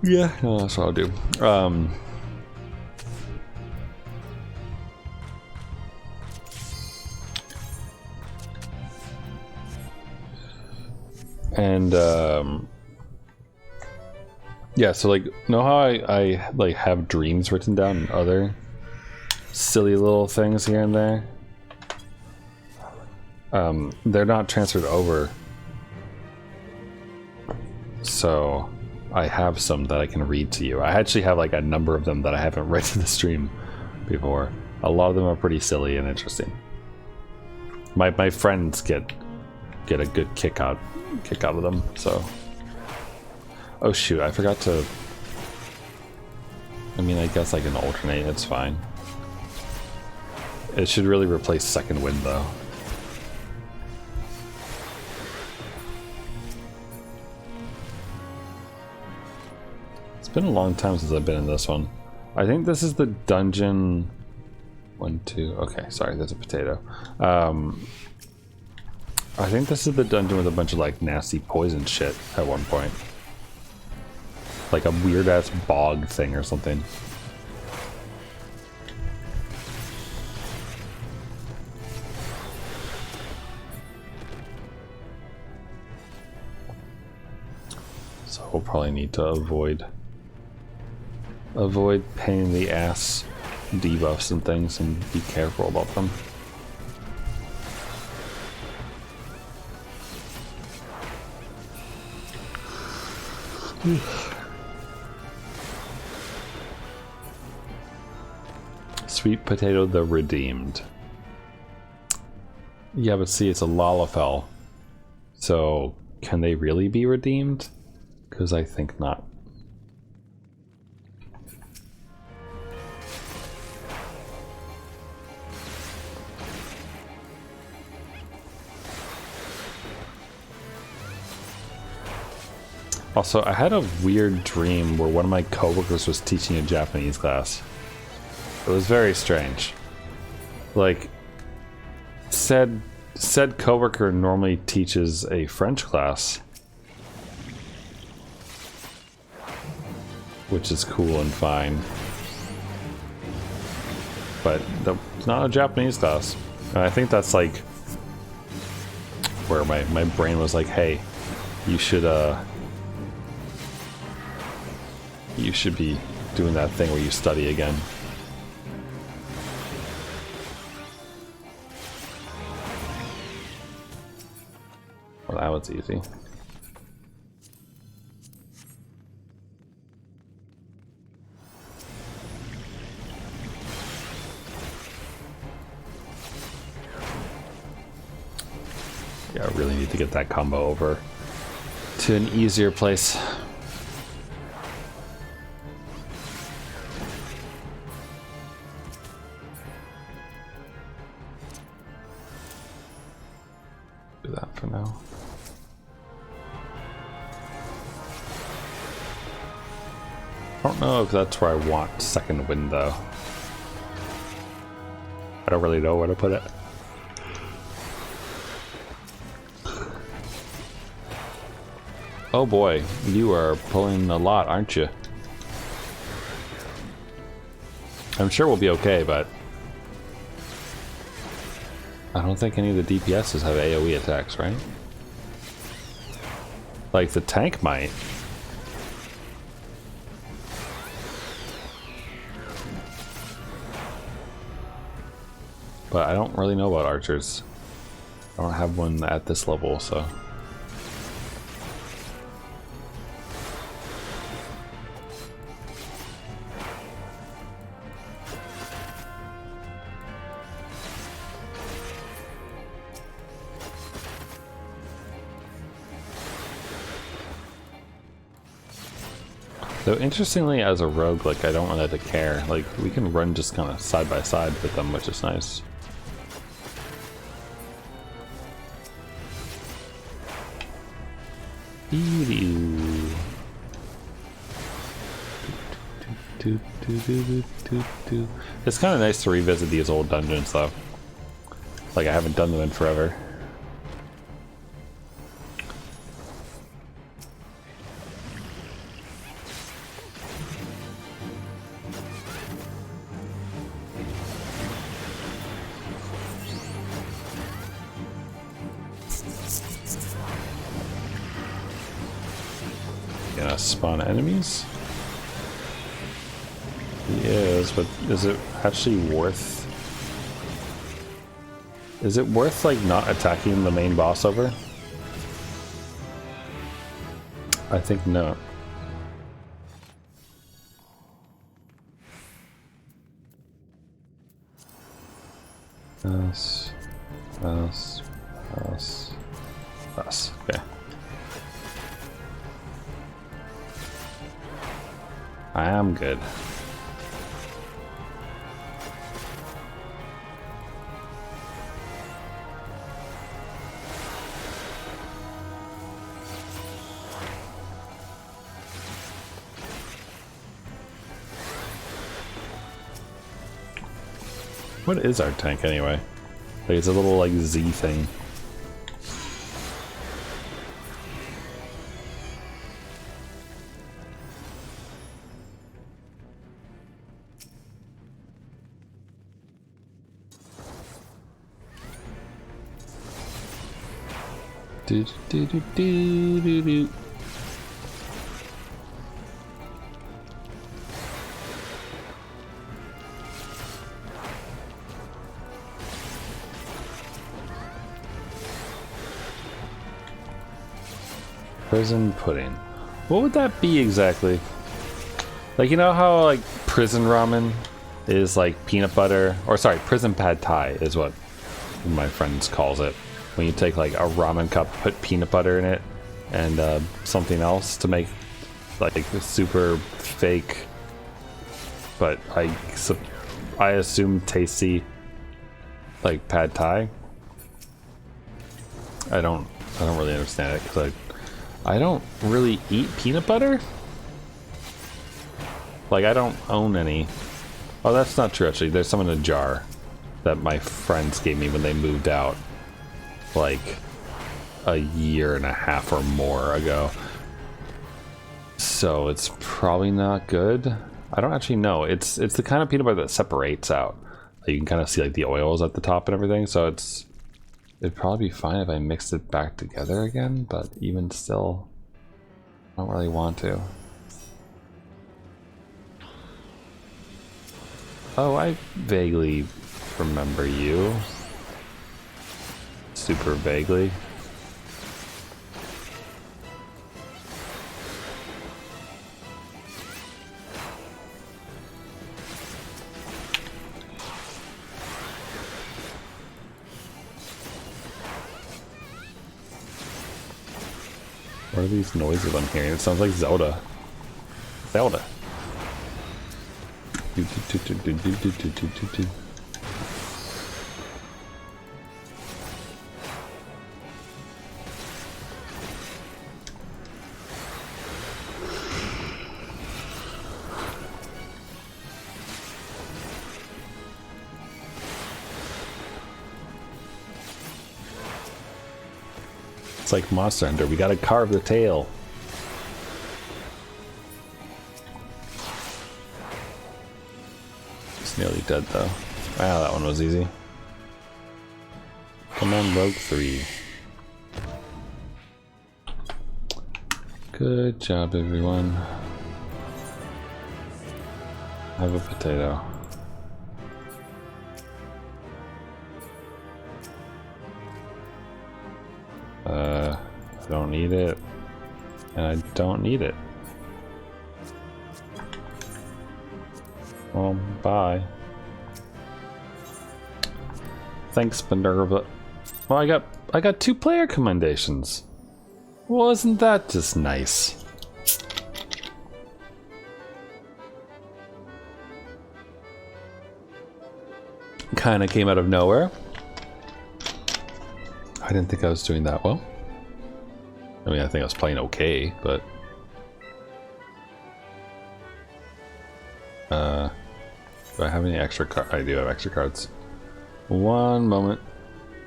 Yeah, no, that's what I'll do. And yeah, so like, know how I like have dreams written down and other silly little things here and there? They're not transferred over, so I have some that I can read to you. I actually have like a number of them that I haven't read to the stream before. A lot of them are pretty silly and interesting. My friends get a good kick out of them. So, oh shoot, I forgot to. I mean, I guess I can alternate. It's fine. It should really replace second wind though. It's been a long time since I've been in this one. I think this is the dungeon. 1, 2. Okay, sorry, there's a potato. I think this is the dungeon with a bunch of like nasty poison shit at one point. Like a weird ass bog thing or something. So we'll probably need to avoid pain in the ass debuffs and things and be careful about them. Sweet Potato the Redeemed. Yeah, but see, it's a Lalafell. So, can they really be redeemed? Because I think not. Also, I had a weird dream where one of my coworkers was teaching a Japanese class. It was very strange. Like, said coworker normally teaches a French class, which is cool and fine, but it's not a Japanese class. And I think that's like where my brain was like, hey, you should be doing that thing where you study again. Well, that was easy. get that combo over to an easier place. Do that for now. I don't know if that's where I want second wind though. I don't really know where to put it. Oh boy, you are pulling a lot, aren't you? I'm sure we'll be okay, but I don't think any of the DPSs have AoE attacks, right? Like the tank might. But I don't really know about archers. I don't have one at this level, so. Though interestingly, as a rogue, like I don't really have to care. Like we can run just kind of side by side with them, which is nice. It's kind of nice to revisit these old dungeons though. Like I haven't done them in forever. Gonna spawn enemies? Yes, but is it actually worth... Is it worth, like, not attacking the main boss over? I think no. Us. Okay. I am good. What is our tank anyway? Like it's a little like Z thing. Do do do do do do. Prison pudding. What would that be exactly? Like, you know how like prison ramen is like peanut butter, or sorry, prison pad thai is what my friends calls it. When you take like a ramen cup, put peanut butter in it, and something else to make like a super fake, but I assume tasty, like pad thai. I don't really understand it because I don't really eat peanut butter. Like I don't own any. Oh, that's not true actually. There's some in a jar that my friends gave me when they moved out. Like a year and a half or more ago. So it's probably not good. I don't actually know. It's the kind of peanut butter that separates out. Like you can kind of see like the oils at the top and everything. So it'd probably be fine if I mixed it back together again, but even still, I don't really want to. Oh, I vaguely remember you. Super vaguely. What are these noises I'm hearing? It sounds like Zelda. Zelda. It's like Monster Hunter. We gotta carve the tail. It's nearly dead though. Wow, that one was easy. Come on, Rogue 3. Good job, everyone. Have a potato. I don't need it, and I don't need it. Well, bye. Thanks, Minerva. Well, I got 2 player commendations. Wasn't that just nice? Kind of came out of nowhere. I didn't think I was doing that well. I mean, I think I was playing okay, but... do I have any extra cards? I do have extra cards. One moment.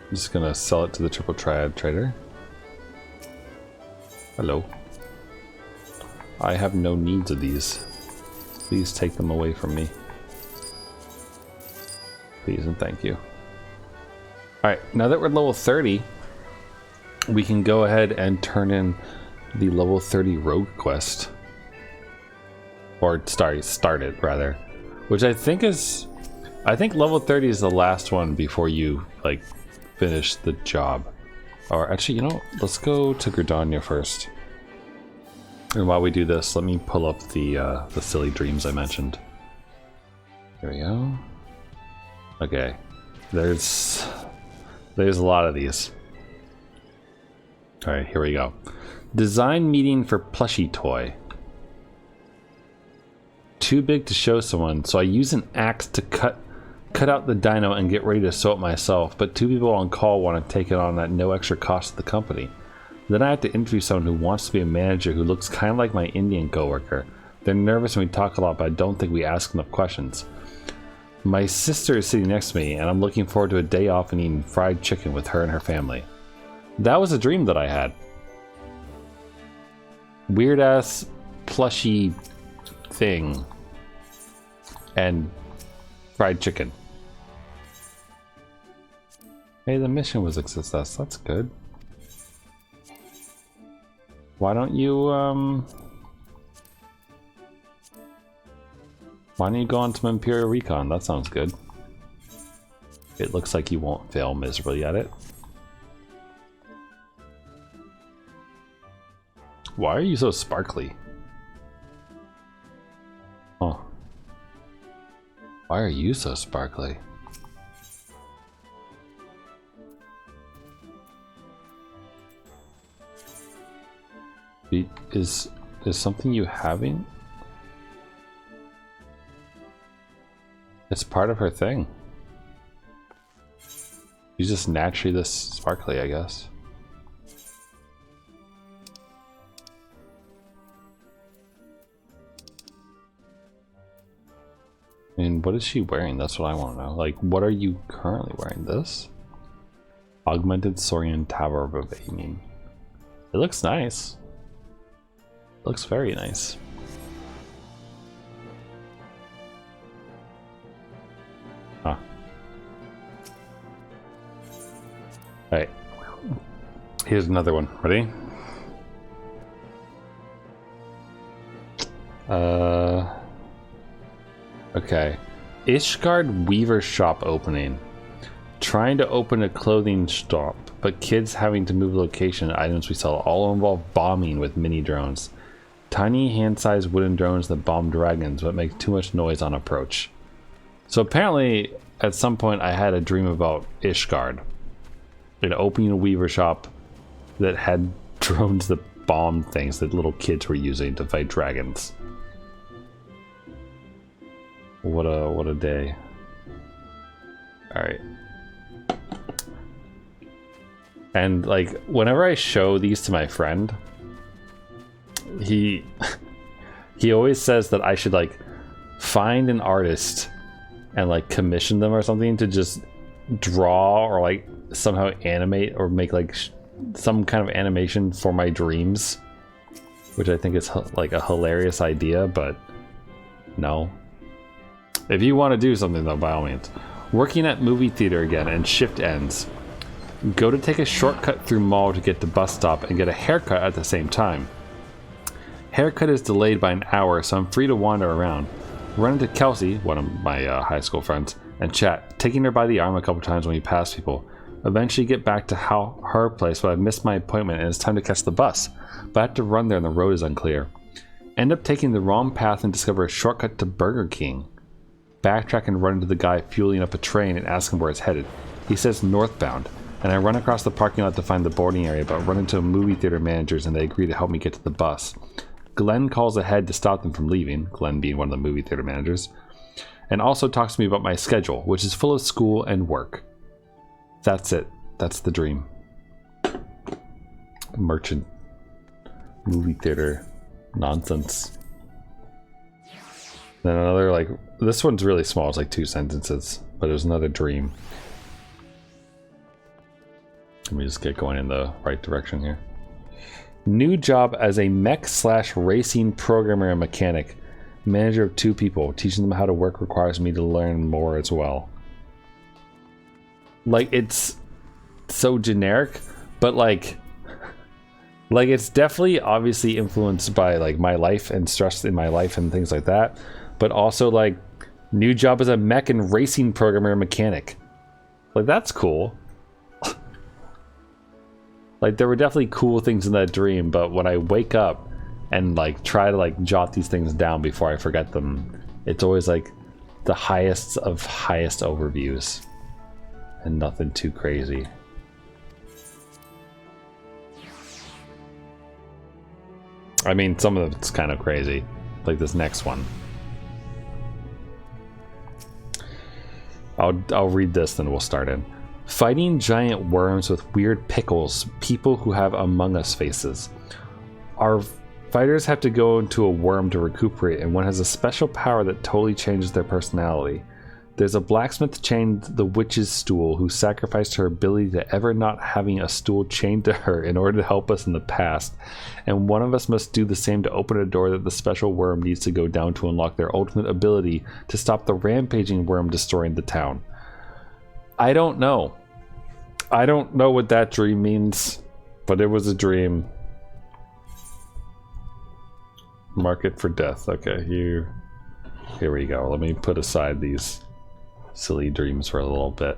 I'm just gonna sell it to the Triple Triad trader. Hello. I have no needs of these. Please take them away from me. Please and thank you. Alright, now that we're level 30, we can go ahead and turn in the level 30 rogue quest. Or start it rather. Which I think level 30 is the last one before you like finish the job. Or actually, you know, let's go to Gridania first. And while we do this, let me pull up the silly dreams I mentioned. There we go. Okay. There's a lot of these. Alright, here we go. Design meeting for plushie toy. Too big to show someone, so I use an axe to cut out the dino and get ready to sew it myself, but 2 people on call want to take it on at no extra cost to the company. Then I have to interview someone who wants to be a manager who looks kind of like my Indian coworker. They're nervous when we talk a lot, but I don't think we ask enough questions. My sister is sitting next to me, and I'm looking forward to a day off and eating fried chicken with her and her family. That was a dream that I had. Weird ass plushy thing and fried chicken. Hey, the mission was a success. That's good. Why don't you go on to Imperial Recon? That sounds good. It looks like you won't fail miserably at it. Why are you so sparkly? Oh. Why are you so sparkly? Is something you having? It's part of her thing. She's just naturally this sparkly, I guess. I mean, what is she wearing? That's what I want to know. Like, what are you currently wearing? This? Augmented Saurian Tower of Aiming. It looks nice. It looks very nice. Huh. Alright. Here's another one. Ready? Okay. Ishgard Weaver shop opening. Trying to open a clothing shop, but kids having to move location. Items we sell all involve bombing with mini drones. Tiny hand-sized wooden drones that bomb dragons but make too much noise on approach. So apparently at some point I had a dream about Ishgard. And opening a weaver shop that had drones that bomb things that little kids were using to fight dragons. What a day. Alright. And like whenever I show these to my friend, he always says that I should like find an artist and like commission them or something to just draw or like somehow animate or make like some kind of animation for my dreams, which I think is like a hilarious idea, but no. If you want to do something though, by all means. Working at movie theater again and shift ends. Go to take a shortcut through mall to get to bus stop and get a haircut at the same time. Haircut is delayed by an hour, so I'm free to wander around. Run into Kelsey, one of my high school friends, and chat, taking her by the arm a couple times when we pass people. Eventually get back to her place, but I've missed my appointment and it's time to catch the bus. But I have to run there and the road is unclear. End up taking the wrong path and discover a shortcut to Burger King. Backtrack and run into the guy fueling up a train and ask him where it's headed. He says northbound, and I run across the parking lot to find the boarding area, but run into movie theater managers and they agree to help me get to the bus. Glenn calls ahead to stop them from leaving, Glenn being one of the movie theater managers, and also talks to me about my schedule, which is full of school and work. That's it. That's the dream. Merchant. Movie theater. Nonsense. Then another, like, this one's really small, it's like 2 sentences, but there's another dream. Let me just get going in the right direction here. New job as a mech/racing programmer and mechanic. Manager of 2 people. Teaching them how to work requires me to learn more as well. Like, it's so generic, but like it's definitely obviously influenced by like my life and stress in my life and things like that. But also like new job as a mech and racing programmer and mechanic. Like, that's cool. Like, there were definitely cool things in that dream, but when I wake up and like try to like jot these things down before I forget them, it's always like the highest of highest overviews and nothing too crazy. I mean, some of it's kind of crazy, like this next one. I'll read this, then we'll start in. Fighting giant worms with weird pickles, people who have Among Us faces. Our fighters have to go into a worm to recuperate, and one has a special power that totally changes their personality. There's a blacksmith chained the witch's stool who sacrificed her ability to ever not having a stool chained to her in order to help us in the past, and one of us must do the same to open a door that the special worm needs to go down to unlock their ultimate ability to stop the rampaging worm destroying the town. I don't know. I don't know what that dream means, but it was a dream. Market for death. Okay, here we go. Let me put aside these silly dreams for a little bit.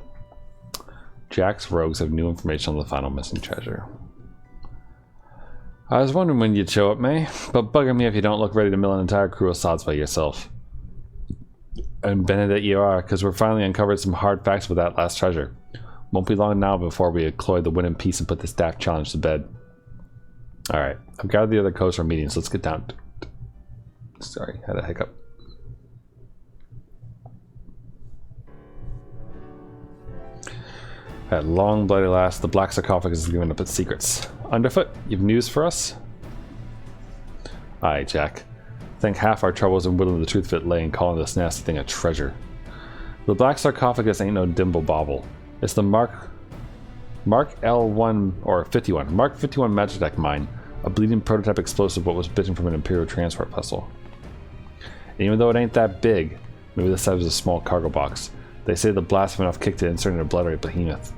Jack's rogues have new information on the final missing treasure. I was wondering when you'd show up, May, but bugging me if you don't look ready to mill an entire crew of sods by yourself. And Benedict you are, because we're finally uncovered some hard facts with that last treasure. Won't be long now before we cloy the win in peace and put the staff challenge to bed. Alright, I've gathered the other codes for meetings, so let's get down. Sorry, had a hiccup. At long bloody last, the black sarcophagus is giving up its secrets. Underfoot, you've news for us? Aye, Jack. I think half our troubles in whittling the truth of it lay in calling this nasty thing a treasure. The black sarcophagus ain't no dimble bobble. It's the Mark L1 or 51. Mark 51 Magitech mine, a bleeding prototype explosive what was bitten from an Imperial transport vessel. And even though it ain't that big, maybe the size was a small cargo box, they say the blast of enough kick to insert an obliterate behemoth.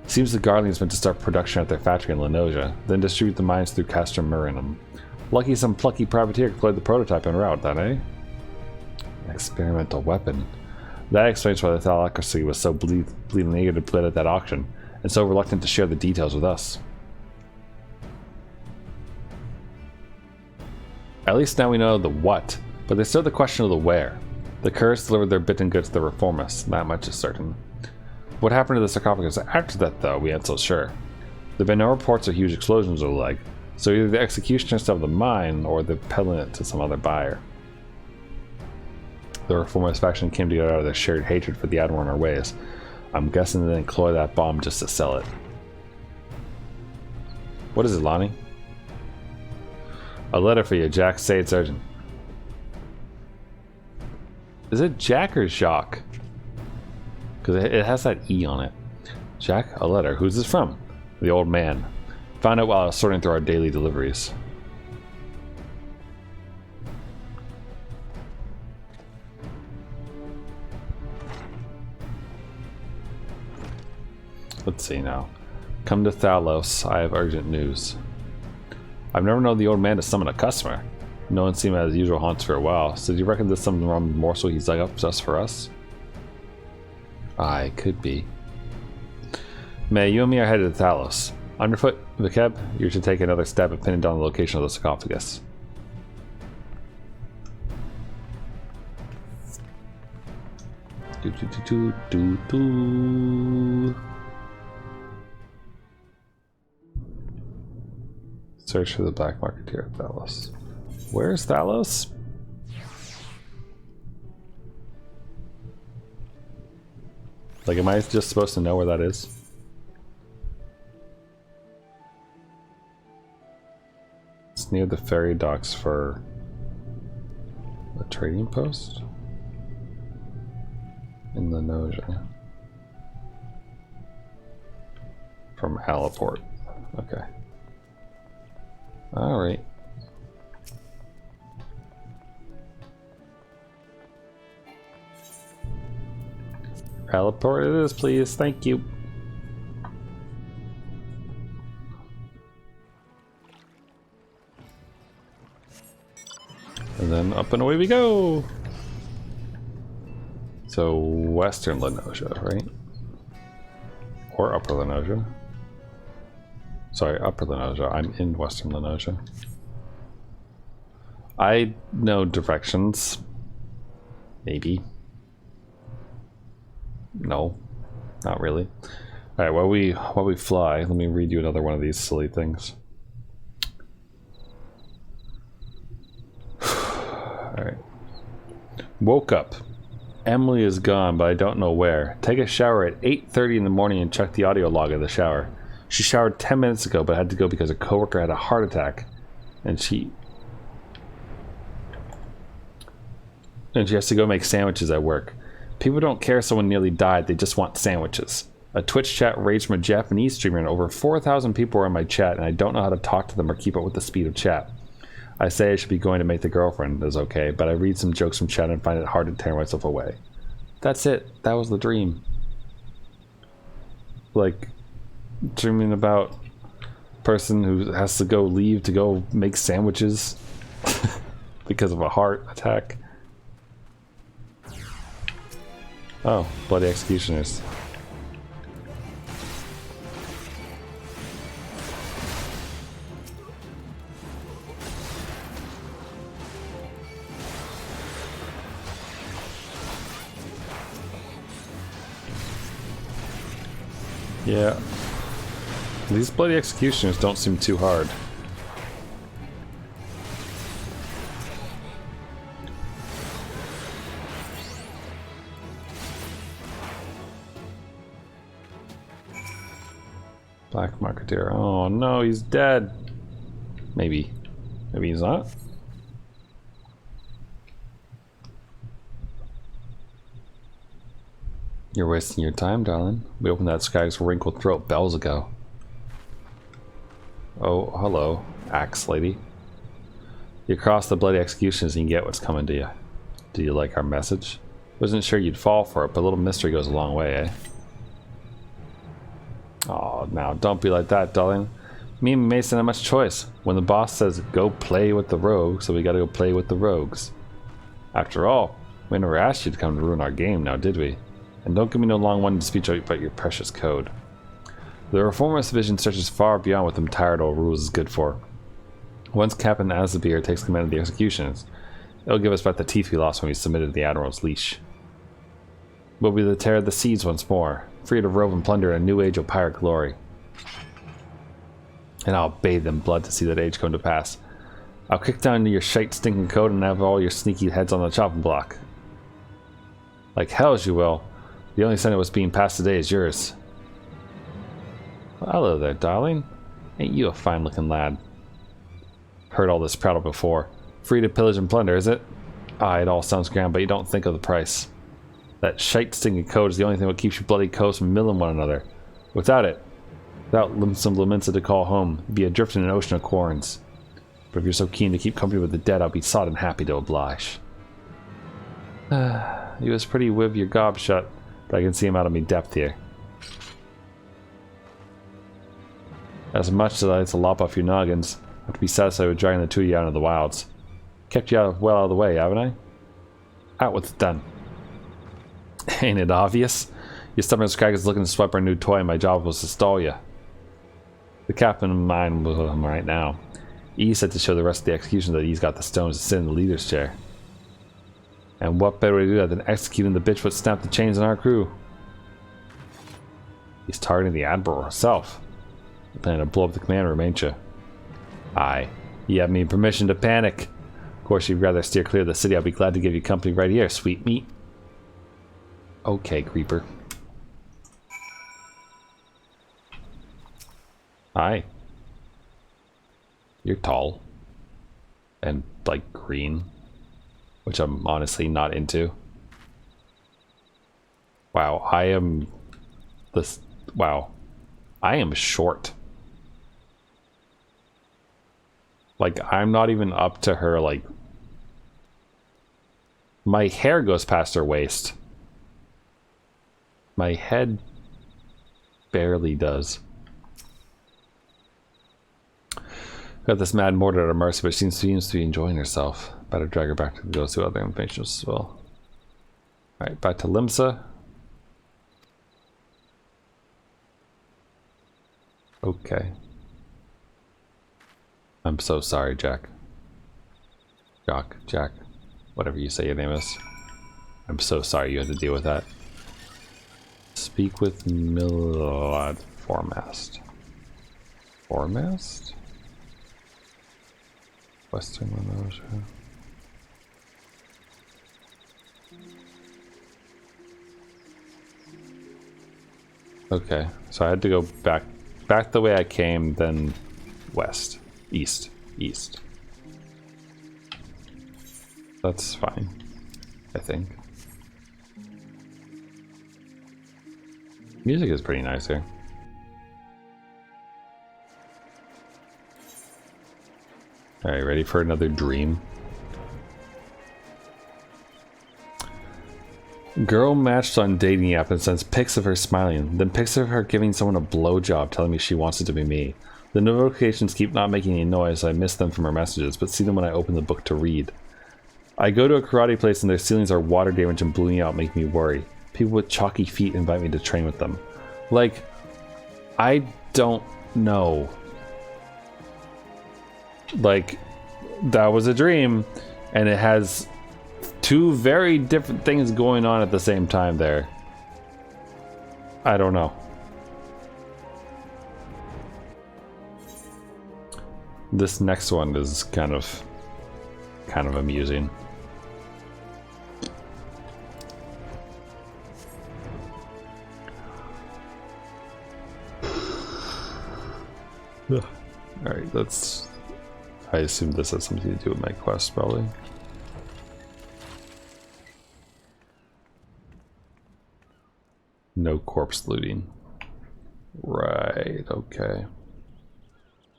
Seems the Guardians meant to start production at their factory in Lenosia, then distribute the mines through Castrum Marinum. Lucky some plucky privateer deployed the prototype en route, then, eh? An experimental weapon. That explains why the Thalocracy was so bleeding eager to bid at that auction, and so reluctant to share the details with us. At least now we know the what, but there's still the question of the where. The Curs delivered their bitten goods to the Reformists, that much is certain. What happened to the sarcophagus after that, though, we ain't so sure. There have been no reports of huge explosions or the like, So either the executioners have the mine, or they're peddling it to some other buyer. The reformist faction came together out of their shared hatred for the Admiral and our ways. I'm guessing they didn't cloy that bomb just to sell it. What is it, Lonnie? A letter for you, Jack. Say it's urgent. Is it Jack or Jacques? Because it has that E on it. Jack, a letter. Who's this from? The old man. Found out while I was sorting through our daily deliveries. Let's see now. Come to Thalos. I have urgent news. I've never known the old man to summon a customer. No one seen him at his usual haunts for a while. So do you reckon there's something wrong with the morsel he's dug up just for us? I could be. May, you and me are headed to Thalos. Underfoot, Vikeb, you should take another step at pinning down the location of the sarcophagus. Search for the black marketeer at Thalos. Where's Thalos? Like, am I just supposed to know where that is? It's near the ferry docks for a trading post in the Noja. From Alaport. Okay. Alright. Alaport it is, please. Thank you. And then up and away we go. So Western Lenosia, right? Or Upper Lenosia. Sorry, Upper Lenosia. I'm in Western Lenosia. I know directions. Maybe. No, not really. All right, while we fly, let me read you another one of these silly things. All right. Woke up. Emily is gone, but I don't know where. Take a shower at 8:30 in the morning and check the audio log of the shower. She showered 10 minutes ago, but had to go because a coworker had a heart attack, and she has to go make sandwiches at work. People don't care if someone nearly died, they just want sandwiches. A Twitch chat raged from a Japanese streamer and over 4,000 people are in my chat and I don't know how to talk to them or keep up with the speed of chat. I say I should be going to make the girlfriend is okay, but I read some jokes from chat and find it hard to tear myself away. That's it. That was the dream. Like, dreaming about a person who has to go leave to go make sandwiches because of a heart attack. Oh, bloody executioners. Yeah. These bloody executioners don't seem too hard. Black Marketeer. Oh no, he's dead. Maybe. Maybe he's not. You're wasting your time, darling. We opened that Sky's wrinkled throat bells ago. Oh, hello, axe lady. You cross the bloody executions and you get what's coming to you. Do you like our message? Wasn't sure you'd fall for it, but a little mystery goes a long way, eh? Oh, now don't be like that, darling. Me and Mason have much choice. When the boss says go play with the rogues, so we gotta go play with the rogues. After all, we never asked you to come to ruin our game, now did we? And don't give me no long-winded speech about your precious code. The Reformist vision stretches far beyond what them tired old rules is good for. Once Captain Azabir takes command of the executions, it'll give us back the teeth we lost when we submitted to the Admiral's leash. We'll be the terror of the seas once more, free to rove and plunder in a new age of pirate glory. and I'll bathe in blood to see that age come to pass. I'll kick down your shite stinking coat and have all your sneaky heads on the chopping block. Like hell as you will. The only son that was being passed today is yours. Well, hello there, darling. Ain't you a fine looking lad? Heard all this prattle before. Free to pillage and plunder, is it? Ah, it all sounds grand, but you don't think of the price. That shite stinking coat is the only thing that keeps you bloody coats from milling one another. Without it, without some Lumensa to call home, you'd be adrift in an ocean of corns. But if you're so keen to keep company with the dead, I'll be sodden happy to oblige. He was pretty with your gob shut, but I can see him out of me depth here. As much as I like to lop off your noggins, I have to be satisfied with dragging the two of you out into the wilds. Kept you well out of the way, haven't I? Out with it then. Ain't it obvious? Your stubborn scrag is looking to swipe our new toy and my job was to stall you. The captain of mine with him right now. He said to show the rest of the execution that he's got the stones to sit in the leader's chair. And what better way to do that than executing the bitch what snapped the chains on our crew? He's targeting the Admiral herself. Planning to blow up the command room, ain't you? Aye. You have me permission to panic. Of course, you'd rather steer clear of the city. I'll be glad to give you company right here, sweet meat. Okay, Creeper. Hi. You're tall. And, like, green. Which I'm honestly not into. Wow, I am... this... Wow. I am short. Like, I'm not even up to her, like... My hair goes past her waist. My head barely does. Got this mad mortar at our mercy, but she seems to be enjoying herself. Better drag her back to those two other information as well. Alright, back to Limsa. Okay. I'm so sorry, Jack. Jack. Whatever you say your name is. I'm so sorry you had to deal with that. Speak with Millard Foremast. Foremast? Western Lanosha. Okay, so I had to go back the way I came, then west. East. That's fine, I think. Music is pretty nice here. Alright, ready for another dream? Girl matched on dating app and sends pics of her smiling, then pics of her giving someone a blowjob telling me she wants it to be me. The notifications keep not making any noise, so I miss them from her messages, but see them when I open the book to read. I go to a karate place and their ceilings are water damaged and bluing out, make me worry. People with chalky feet invite me to train with them. Like, I don't know. Like, that was a dream, and it has two very different things going on at the same time there. I don't know. This next one is kind of amusing. Alright, let's... I assume this has something to do with my quest, probably. No corpse looting. Right, okay.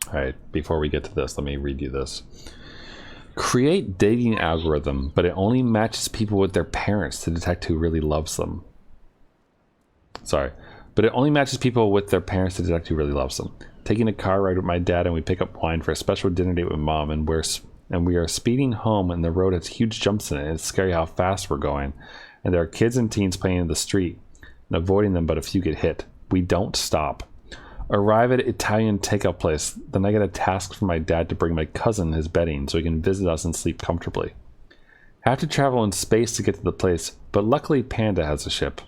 Alright, before we get to this, let me read you this. Create dating algorithm, but it only matches people with their parents to detect who really loves them. Sorry. But it only matches people with their parents to detect who really loves them. Taking a car ride with my dad and we pick up wine for a special dinner date with mom, and we are speeding home and the road has huge jumps in it. It's scary how fast we're going. And there are kids and teens playing in the street and avoiding them, but a few get hit. We don't stop. Arrive at Italian takeout place. Then I get a task from my dad to bring my cousin his bedding so he can visit us and sleep comfortably. Have to travel in space to get to the place, but luckily Panda has a ship.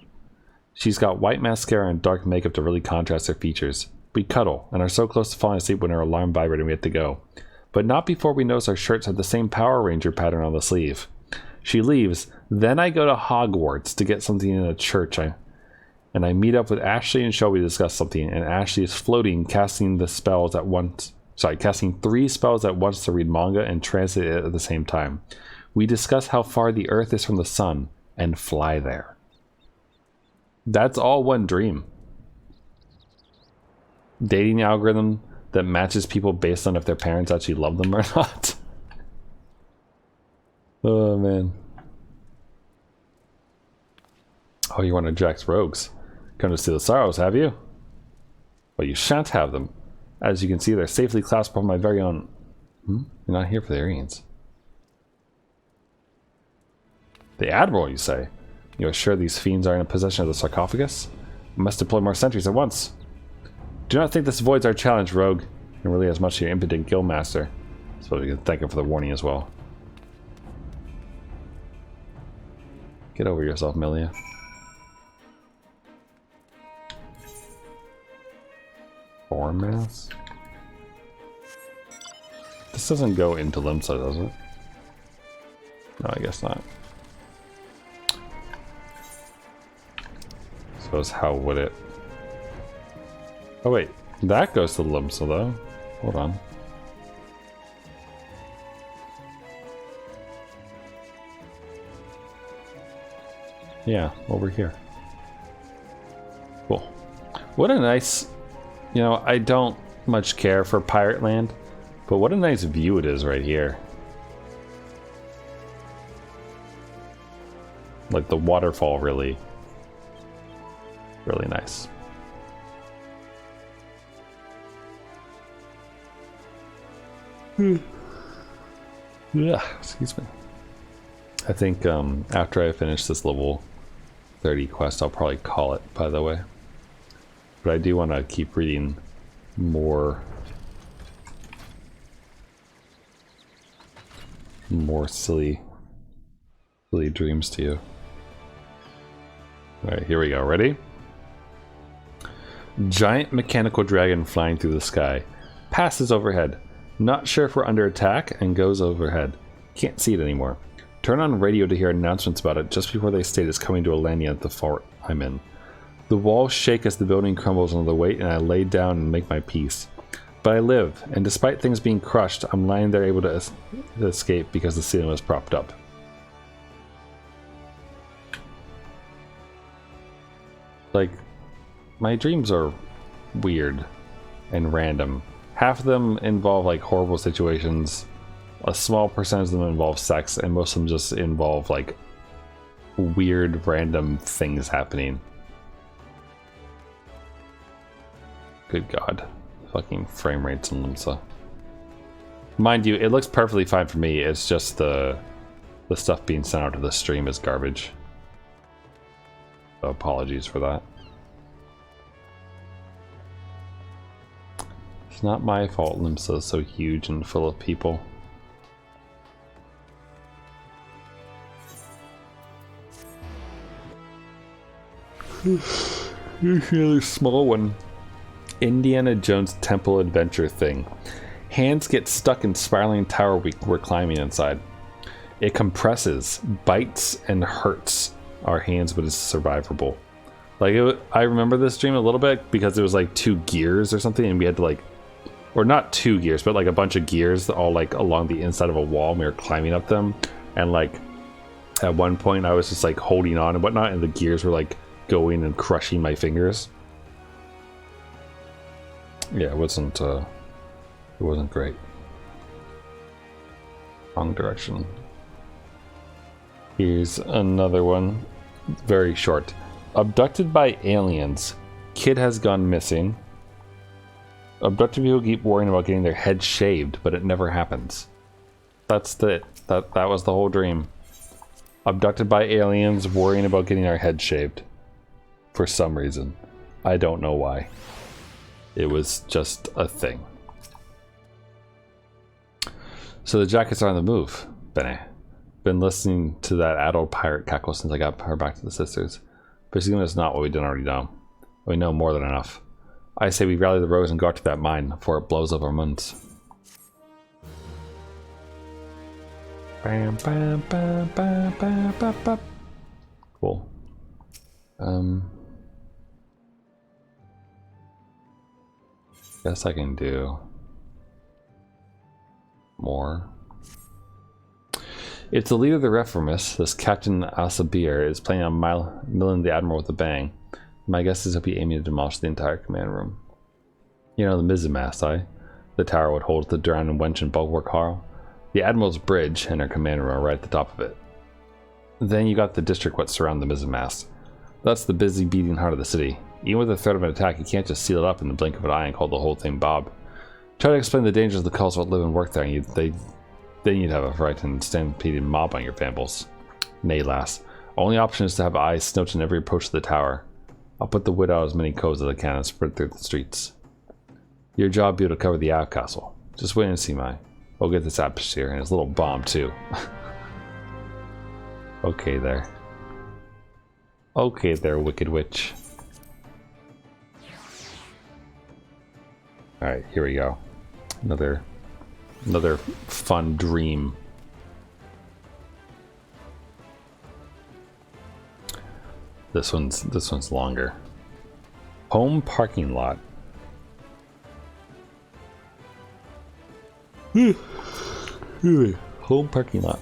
She's got white mascara and dark makeup to really contrast her features, We cuddle, and are so close to falling asleep when our alarm vibrates and we have to go. But not before we notice our shirts have the same Power Ranger pattern on the sleeve. She leaves, then I go to Hogwarts to get something in a church. And I meet up with Ashley and Shelby to discuss something, and Ashley is floating, casting 3 spells at once to read manga and translate it at the same time. We discuss how far the Earth is from the sun, and fly there. That's all one dream. Dating algorithm that matches people based on if their parents actually love them or not. Oh man. Oh, you want to Jack's rogues? Come to see the sorrows, have you? Well, you shan't have them. As you can see, they're safely clasped on my very own... You're not here for the earrings. The Admiral, you say? You are sure these fiends are in possession of the sarcophagus? I must deploy more sentries at once. Do not think this avoids our challenge, rogue. And really as much as your impotent guildmaster. I suppose we can thank him for the warning as well. Get over yourself, Milia. Form mass? This doesn't go into Limsa, does it? No, I guess not. Suppose how would it? Oh wait, that goes to Limsa though. Hold on. Yeah, over here. Cool. What a nice... You know, I don't much care for Pirate Land, but what a nice view it is right here. Like the waterfall, really nice. Yeah, excuse me. I think after I finish this level 30 quest, I'll probably call it, by the way. But I do want to keep reading more silly dreams to you. Alright, here we go. Ready? Giant mechanical dragon flying through the sky. Passes overhead. Not sure if we're under attack, and goes overhead. Can't see it anymore. Turn on radio to hear announcements about it just before they state it's coming to a landing at the fort I'm in. The walls shake as the building crumbles under the weight, and I lay down and make my peace. But I live, and despite things being crushed, I'm lying there able to escape because the ceiling was propped up. Like, my dreams are weird and random. Half of them involve like horrible situations, a small percentage of them involve sex, and most of them just involve like weird random things happening. Good God. Fucking frame rates in Limsa. Mind you, it looks perfectly fine for me, it's just the stuff being sent out to the stream is garbage. So apologies for that. It's not my fault Limsa is so huge and full of people. Here's another small one. Indiana Jones Temple Adventure thing. Hands get stuck in spiraling tower we're climbing inside. It compresses, bites, and hurts our hands, but it's survivable. Like, I remember this dream a little bit because it was like 2 gears or something, and we had to like, or not 2 gears, but like a bunch of gears all like along the inside of a wall, and we were climbing up them, and like at one point I was just like holding on and whatnot, and the gears were like going and crushing my fingers. Yeah, it wasn't great. Wrong direction. Here's another one. Very short. Abducted by aliens. Kid has gone missing. Abducted people keep worrying about getting their head shaved, but it never happens. That's it. That was the whole dream. Abducted by aliens, worrying about getting our head shaved. For some reason. I don't know why. It was just a thing. So the jackets are on the move, Bene. Been listening to that adult pirate cackle since I got her back to the sisters. Basically, it's not what we didn't already know. We know more than enough. I say we rally the rogues and go out to that mine before it blows up our munds. Bam, bam, bam, bam, bam, bam, bam. Cool. Guess I can do more. If the leader of the reformists, this Captain Alsabir, is planning on milling the Admiral with a bang, my guess is he'll be aiming to demolish the entire command room. You know, the mizzenmast, the tower would hold the drowning wench and bulwark Harl. The Admiral's bridge and her command room are right at the top of it. Then you got the district what surround the mizzenmast. That's the busy beating heart of the city. Even with the threat of an attack, you can't just seal it up in the blink of an eye and call the whole thing Bob. Try to explain the dangers of the cults that live and work there, and then you'd have a frightened, stampeded mob on your bambles. Nay, lass. Only option is to have eyes snouching every approach to the tower. I'll put the wood out as many coves as I can and spread through the streets. Your job will be to cover the outcastle. Just wait and see my. We'll get this atmosphere and his little bomb too. Okay there. Okay there, wicked witch. Alright, here we go. Another fun dream. This one's longer. Home parking lot. Home parking lot.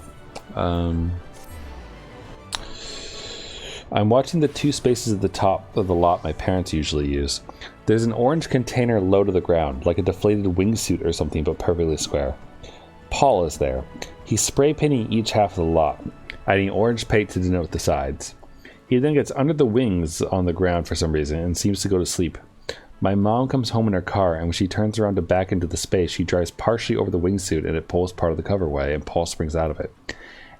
I'm watching the two spaces at the top of the lot my parents usually use. There's an orange container low to the ground, like a deflated wingsuit or something, but perfectly square. Paul is there. He's spray painting each half of the lot, adding orange paint to denote the sides. He then gets under the wings on the ground for some reason and seems to go to sleep. My mom comes home in her car, and when she turns around to back into the space, she drives partially over the wingsuit and it pulls part of the cover away, and Paul springs out of it.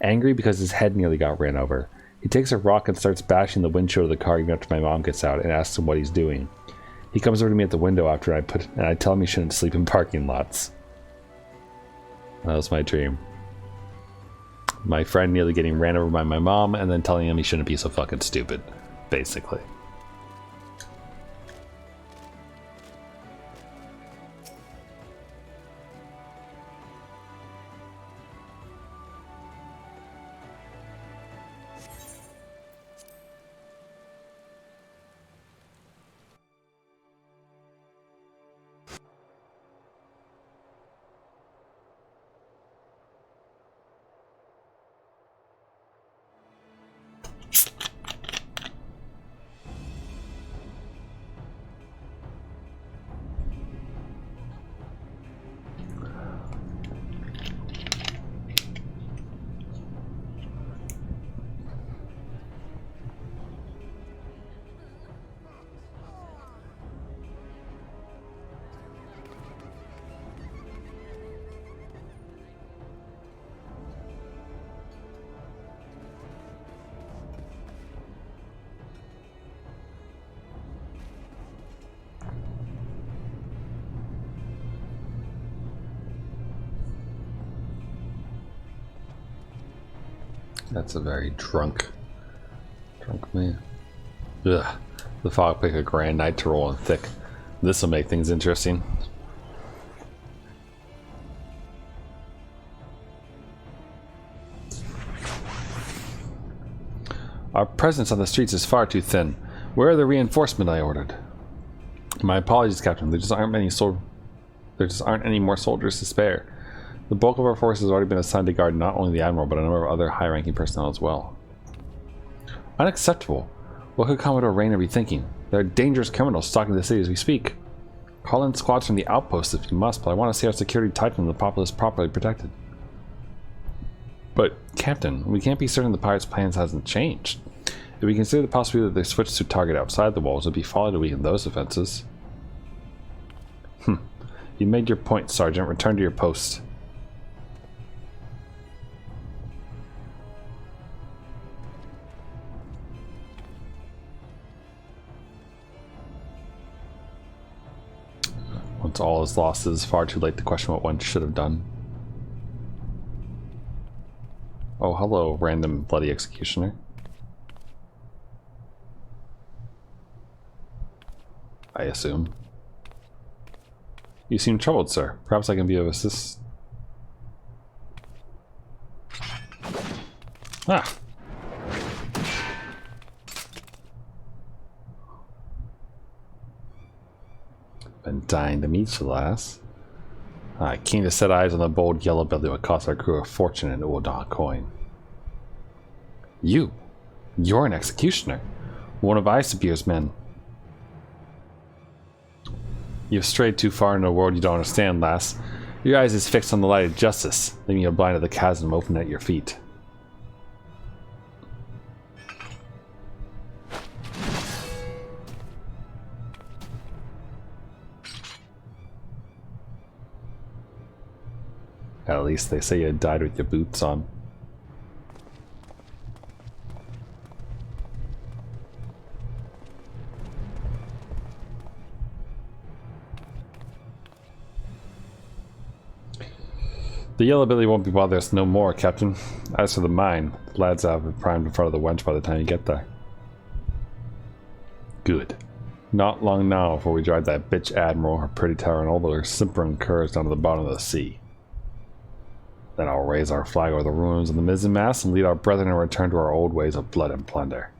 Angry because his head nearly got ran over. He takes a rock and starts bashing the windshield of the car even after my mom gets out and asks him what he's doing. He comes over to me at the window after I tell him he shouldn't sleep in parking lots. That was my dream. My friend nearly getting ran over by my mom and then telling him he shouldn't be so fucking stupid, basically. That's a very drunk man. Ugh. The fog pick a grand night to roll in thick. This'll make things interesting. Our presence on the streets is far too thin. Where are the reinforcements I ordered? My apologies, Captain. There just aren't any more soldiers to spare. The bulk of our force has already been assigned to guard not only the Admiral, but a number of other high-ranking personnel as well. Unacceptable. What could Commodore Rayner be thinking? There are dangerous criminals stalking the city as we speak. Call in squads from the outposts if you must, but I want to see our security tightened and the populace properly protected. But, Captain, we can't be certain the pirates' plans hasn't changed. If we consider the possibility that they switched to target outside the walls, it would be folly to weaken those defenses. You made your point, Sergeant. Return to your post. Once all is lost, it is far too late to question what one should have done. Oh, hello, random bloody executioner. I assume. You seem troubled, sir. Perhaps I can be of assistance. Ah. Been dying to meet you, lass. Keen to set eyes on the bold yellow belly would cost our crew a fortune in Uodon coin. You're an executioner. One of Isabir's men. You've strayed too far into a world you don't understand, lass. Your eyes is fixed on the light of justice, leaving you blind to the chasm open at your feet. At least they say you died with your boots on. The yellow belly won't be bothering us no more, Captain. As for the mine, the lads have it primed in front of the wench by the time you get there. Good. Not long now before we drive that bitch Admiral, her pretty tower, and all their simpering curs down to the bottom of the sea. Then I'll raise our flag over the ruins of the mizzenmast and lead our brethren in return to our old ways of blood and plunder.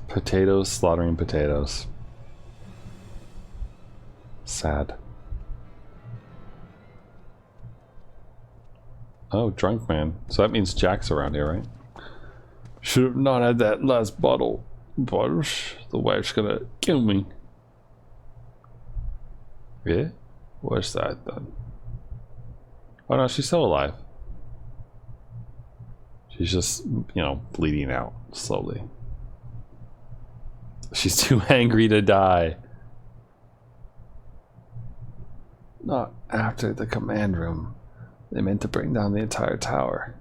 Potatoes slaughtering potatoes. Sad. Oh, drunk man. So that means Jack's around here, right? Should have not had that last bottle. But the wife's gonna kill me. Yeah? What's that then? Oh no, she's still alive. She's just, you know, bleeding out slowly. She's too angry to die. Not after the command room. They meant to bring down the entire tower.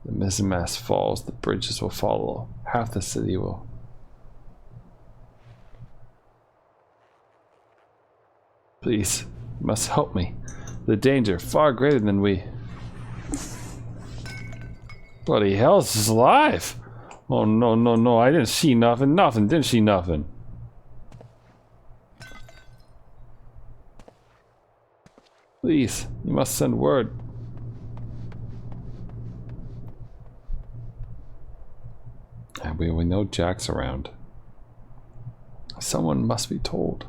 The mizzenmast falls, the bridges will follow. Half the city will. Please, you must help me. The danger far greater than we. Bloody hell, this is alive! Oh no, no, no, I didn't see nothing, didn't see nothing. Please, you must send word. And we know Jack's around. Someone must be told.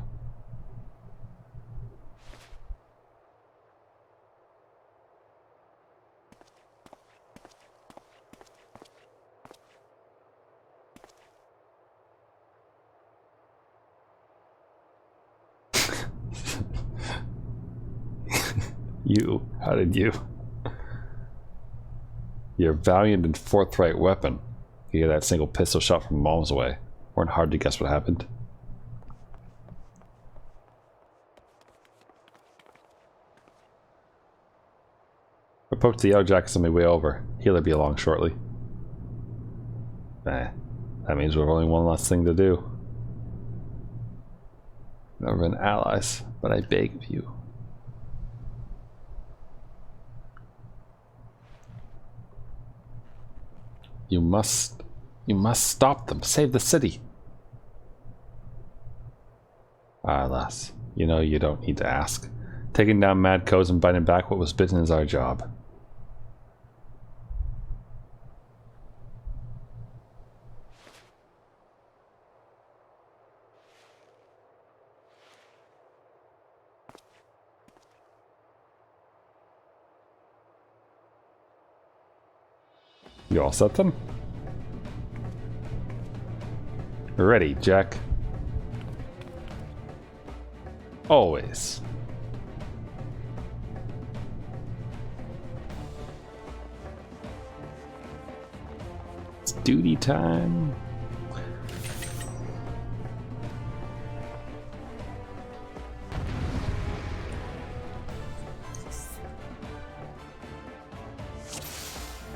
You, how did you? Your valiant and forthright weapon. You hear that single pistol shot from miles away. Weren't hard to guess what happened. Approach the Yellow Jackets on my way over. He'll be along shortly. That means we've only one last thing to do. We've never been allies, but I beg of you. You must stop them. Save the city. Ah, lass. You know you don't need to ask. Taking down mad codes and biting back what was bitten is our job. You all set them? Ready, Jack. Always. It's duty time.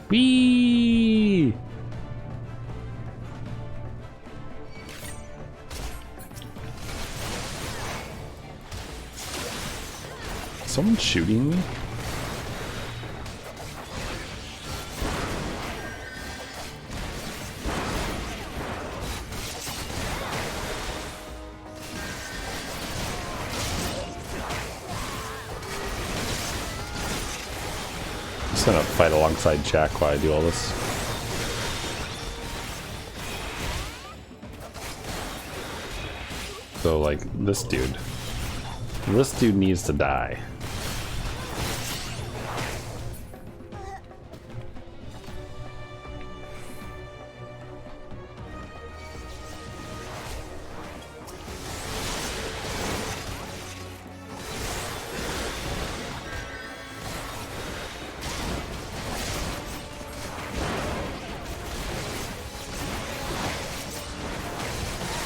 Whee! Someone shooting me? Just gonna fight alongside Jack while I do all this. So, like, this dude needs to die.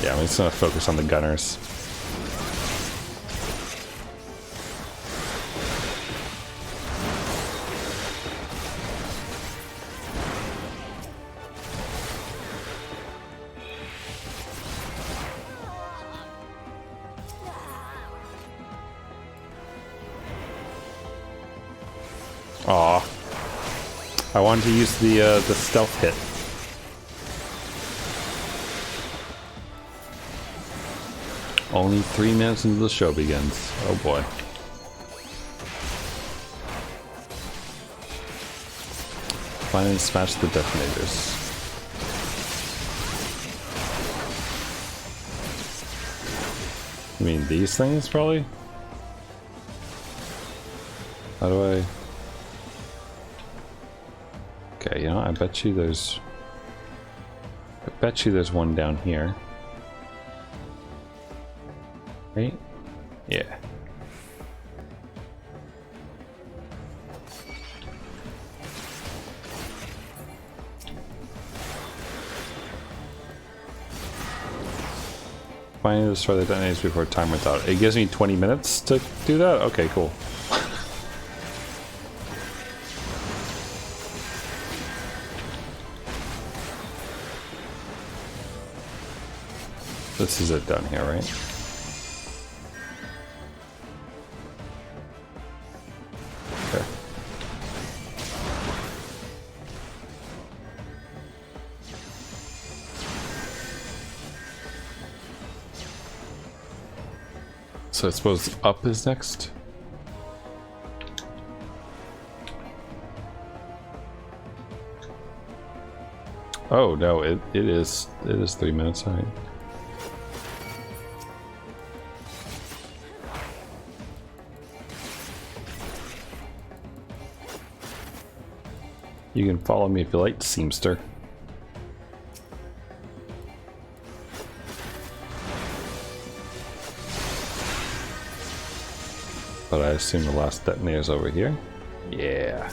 Yeah, I'm just gonna focus on the gunners. Aw. I wanted to use the stealth hit. Only 3 minutes into the show begins. Oh boy. Finally smash the detonators. You mean these things, probably? How do I... Okay, you know, I bet you there's one down here. Right? Yeah. Finally destroy the detonators before time runs out. It gives me 20 minutes to do that? Okay, cool. This is it down here, right? Okay. So I suppose up is next? Oh no, it is 3 minutes, alright. You can follow me if you like, Seamster. But I assume the last detonator's over here. Yeah.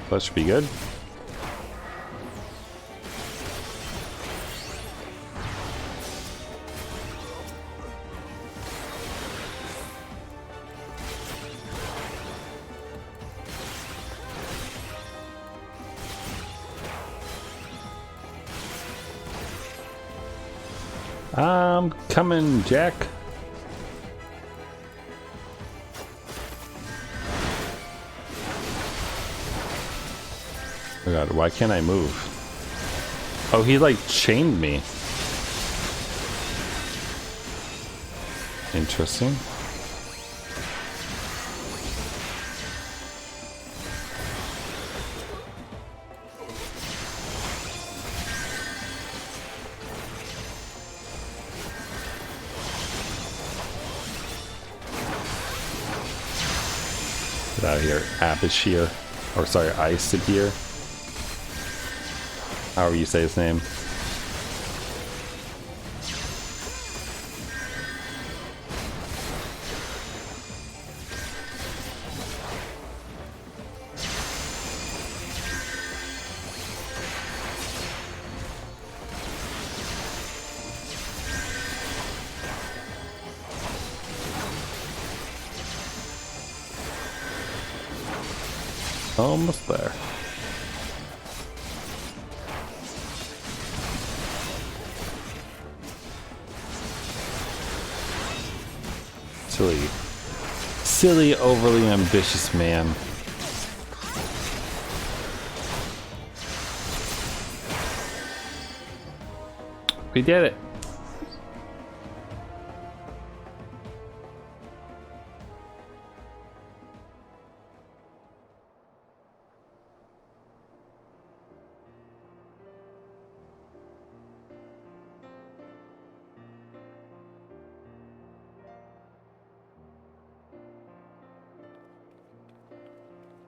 That should be good. I'm coming, Jack. Oh god, why can't I move? Oh, he like chained me. Interesting. Get out of here, Abishir. Or sorry, Isidir. However you say his name. Almost there. Silly, overly ambitious man. We did it.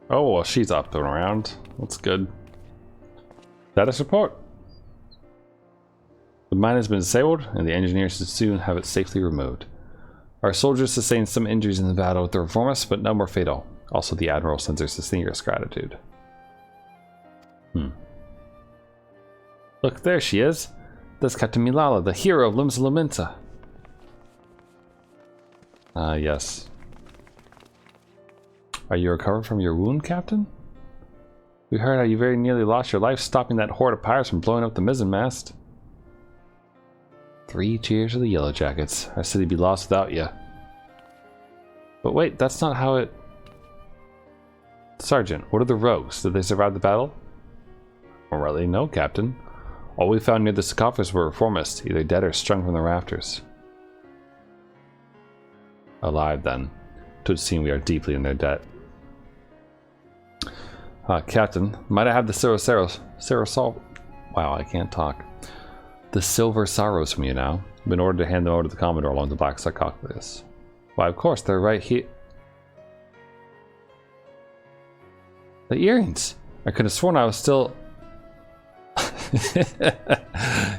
Oh, well, she's up and around. That's good. Status report. The mine has been disabled, and the engineers should soon have it safely removed. Our soldiers sustained some injuries in the battle with the reformists, but none were fatal. Also, the Admiral sends her sincerest gratitude. Look, there she is. That's Captain Milala, the hero of Limsa Lominsa. Yes. Are you recovered from your wound, Captain? We heard how you very nearly lost your life stopping that horde of pirates from blowing up the mizzen mast. 3 cheers for the Yellow Jackets. Our city be lost without you. But wait, that's not how it... Sergeant, what are the rogues? Did they survive the battle? Well, really, no, Captain. All we found near the sarcophagus were reformists, either dead or strung from the rafters. Alive, then. It would seem we are deeply in their debt. Captain, might I have the Wow, I can't talk. The silver sorrows from you now. I've been ordered to hand them over to the Commodore along the black sarcophagus. Why, of course, they're right here. The earrings! I could have sworn I was still...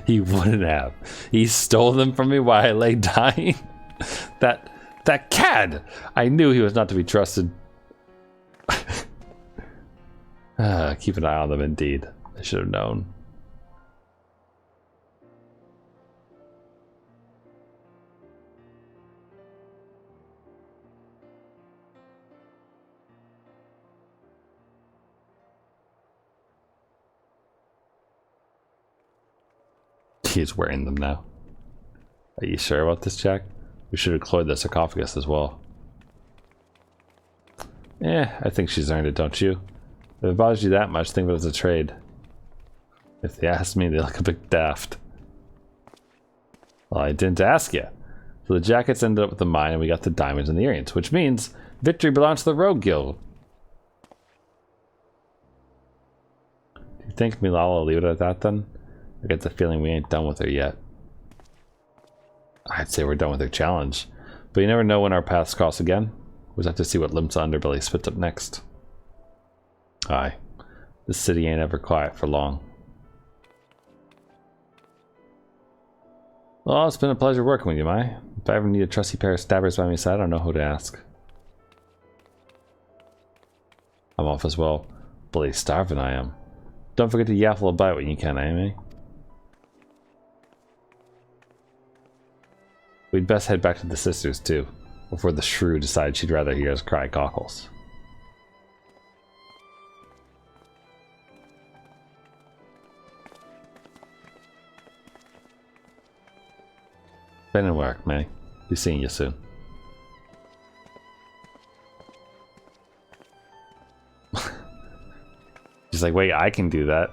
He wouldn't have. He stole them from me while I lay dying. That cad! I knew he was not to be trusted. Keep an eye on them, indeed. I should have known. He's wearing them now. Are you sure about this, Jack? We should have cloyed the sarcophagus as well. I think she's earned it, don't you? If it bothers you that much, think of it as a trade. If they ask me, they look a bit daft. Well, I didn't ask you. So the jackets ended up with the mine, and we got the diamonds and the earrings, which means victory belongs to the Rogue Guild. Do you think Milala will leave it at that, then? I get the feeling we ain't done with her yet. I'd say we're done with her challenge, but you never know when our paths cross again. We'll have to see what Limsa Underbelly spits up next. Aye, this city ain't ever quiet for long. Well, it's been a pleasure working with you, Mai. If I ever need a trusty pair of stabbers by my side, I don't know who to ask. I'm off as well. Bloody starving I am. Don't forget to yaffle a bite when you can, Amy. We'd best head back to the sisters, too, before the shrew decides she'd rather hear us cry cockles. Been in work, May. Be seeing you soon. She's like, wait, I can do that.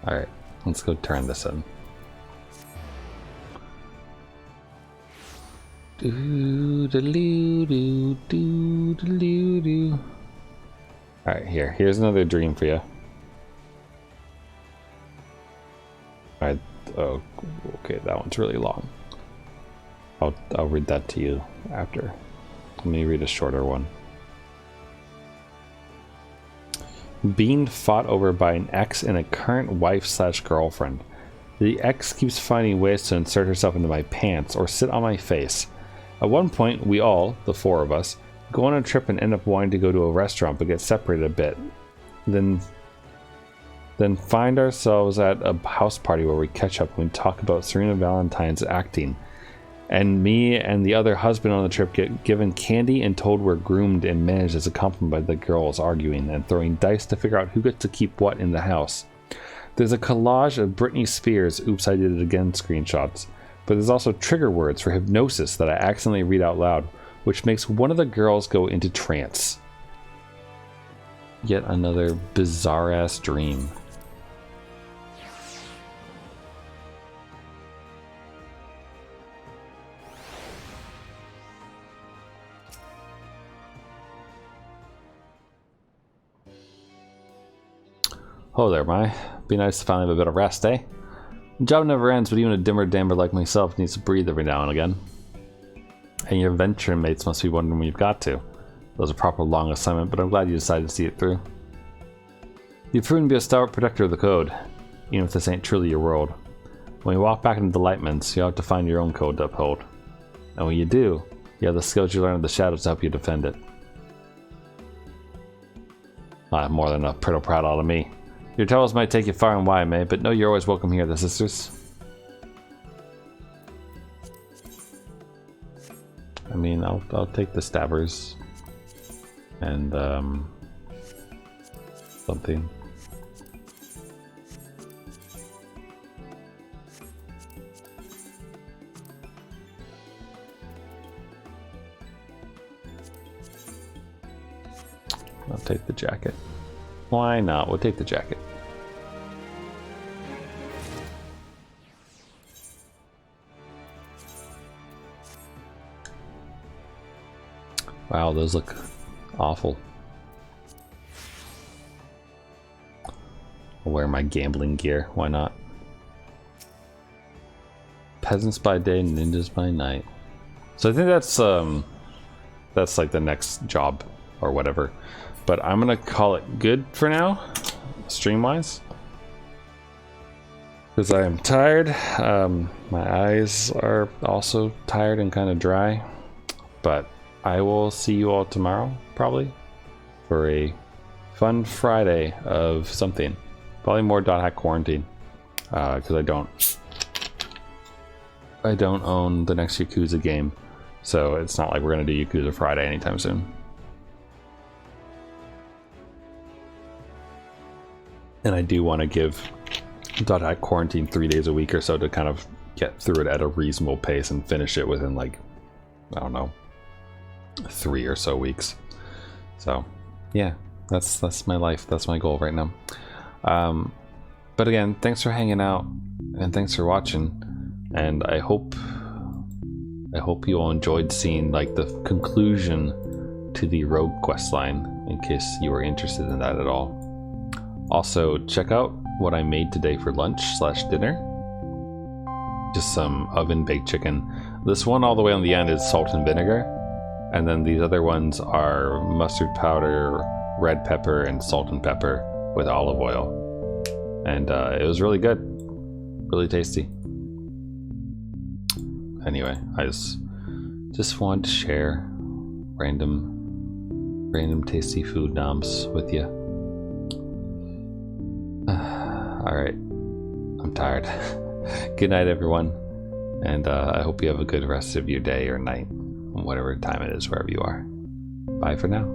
Alright, let's go turn this in. Alright, here's another dream for you. Alright, oh, okay, that one's really long. I'll read that to you after. Let me read a shorter one. Being fought over by an ex and a current wife/girlfriend. The ex keeps finding ways to insert herself into my pants or sit on my face. At one point, we all, the 4 of us, go on a trip and end up wanting to go to a restaurant but get separated a bit. Then find ourselves at a house party where we catch up and we talk about Serena Valentine's acting. And me and the other husband on the trip get given candy and told we're groomed and managed as a compliment by the girls arguing and throwing dice to figure out who gets to keep what in the house. There's a collage of Britney Spears "Oops, I Did It Again" screenshots, but there's also trigger words for hypnosis that I accidentally read out loud, which makes one of the girls go into trance. Yet another bizarre-ass dream. Oh there, Mai. Be nice to finally have a bit of rest, eh? The job never ends, but even a dimmer dammer like myself needs to breathe every now and again. And your venture mates must be wondering when you've got to. That was a proper long assignment, but I'm glad you decided to see it through. You've proven to be a stalwart protector of the code, even if this ain't truly your world. When you walk back into the Lightmans, you'll have to find your own code to uphold. And when you do, you have the skills you learn in the shadows to help you defend it. I have more than enough prattle out of me. Your travels might take you far and wide, May, but know you're always welcome here, the sisters. I mean, I'll take the stabbers. And, something. I'll take the jacket. Why not? We'll take the jacket. Wow, those look awful. I'll wear my gambling gear. Why not? Peasants by day, ninjas by night. So I think that's like the next job or whatever. But I'm gonna call it good for now, stream-wise, because I am tired. My eyes are also tired and kind of dry. But I will see you all tomorrow, probably, for a fun Friday of something. Probably more .hack quarantine, because I don't own the next Yakuza game, so it's not like we're gonna do Yakuza Friday anytime soon. And I do want to give .hack quarantine 3 days a week or so to kind of get through it at a reasonable pace and finish it within, like, I don't know, 3 or so weeks. So yeah, that's my life. That's my goal right now. But again, thanks for hanging out and thanks for watching, and I hope you all enjoyed seeing like the conclusion to the Rogue questline, in case you were interested in that at all. Also, check out what I made today for lunch / dinner. Just some oven baked chicken. This one all the way on the end is salt and vinegar, and then these other ones are mustard powder, red pepper, and salt and pepper with olive oil. And it was really good, really tasty. Anyway, I just wanted to share random tasty food noms with you. Alright, I'm tired. Good night, everyone, and I hope you have a good rest of your day or night, whatever time it is, wherever you are. Bye for now.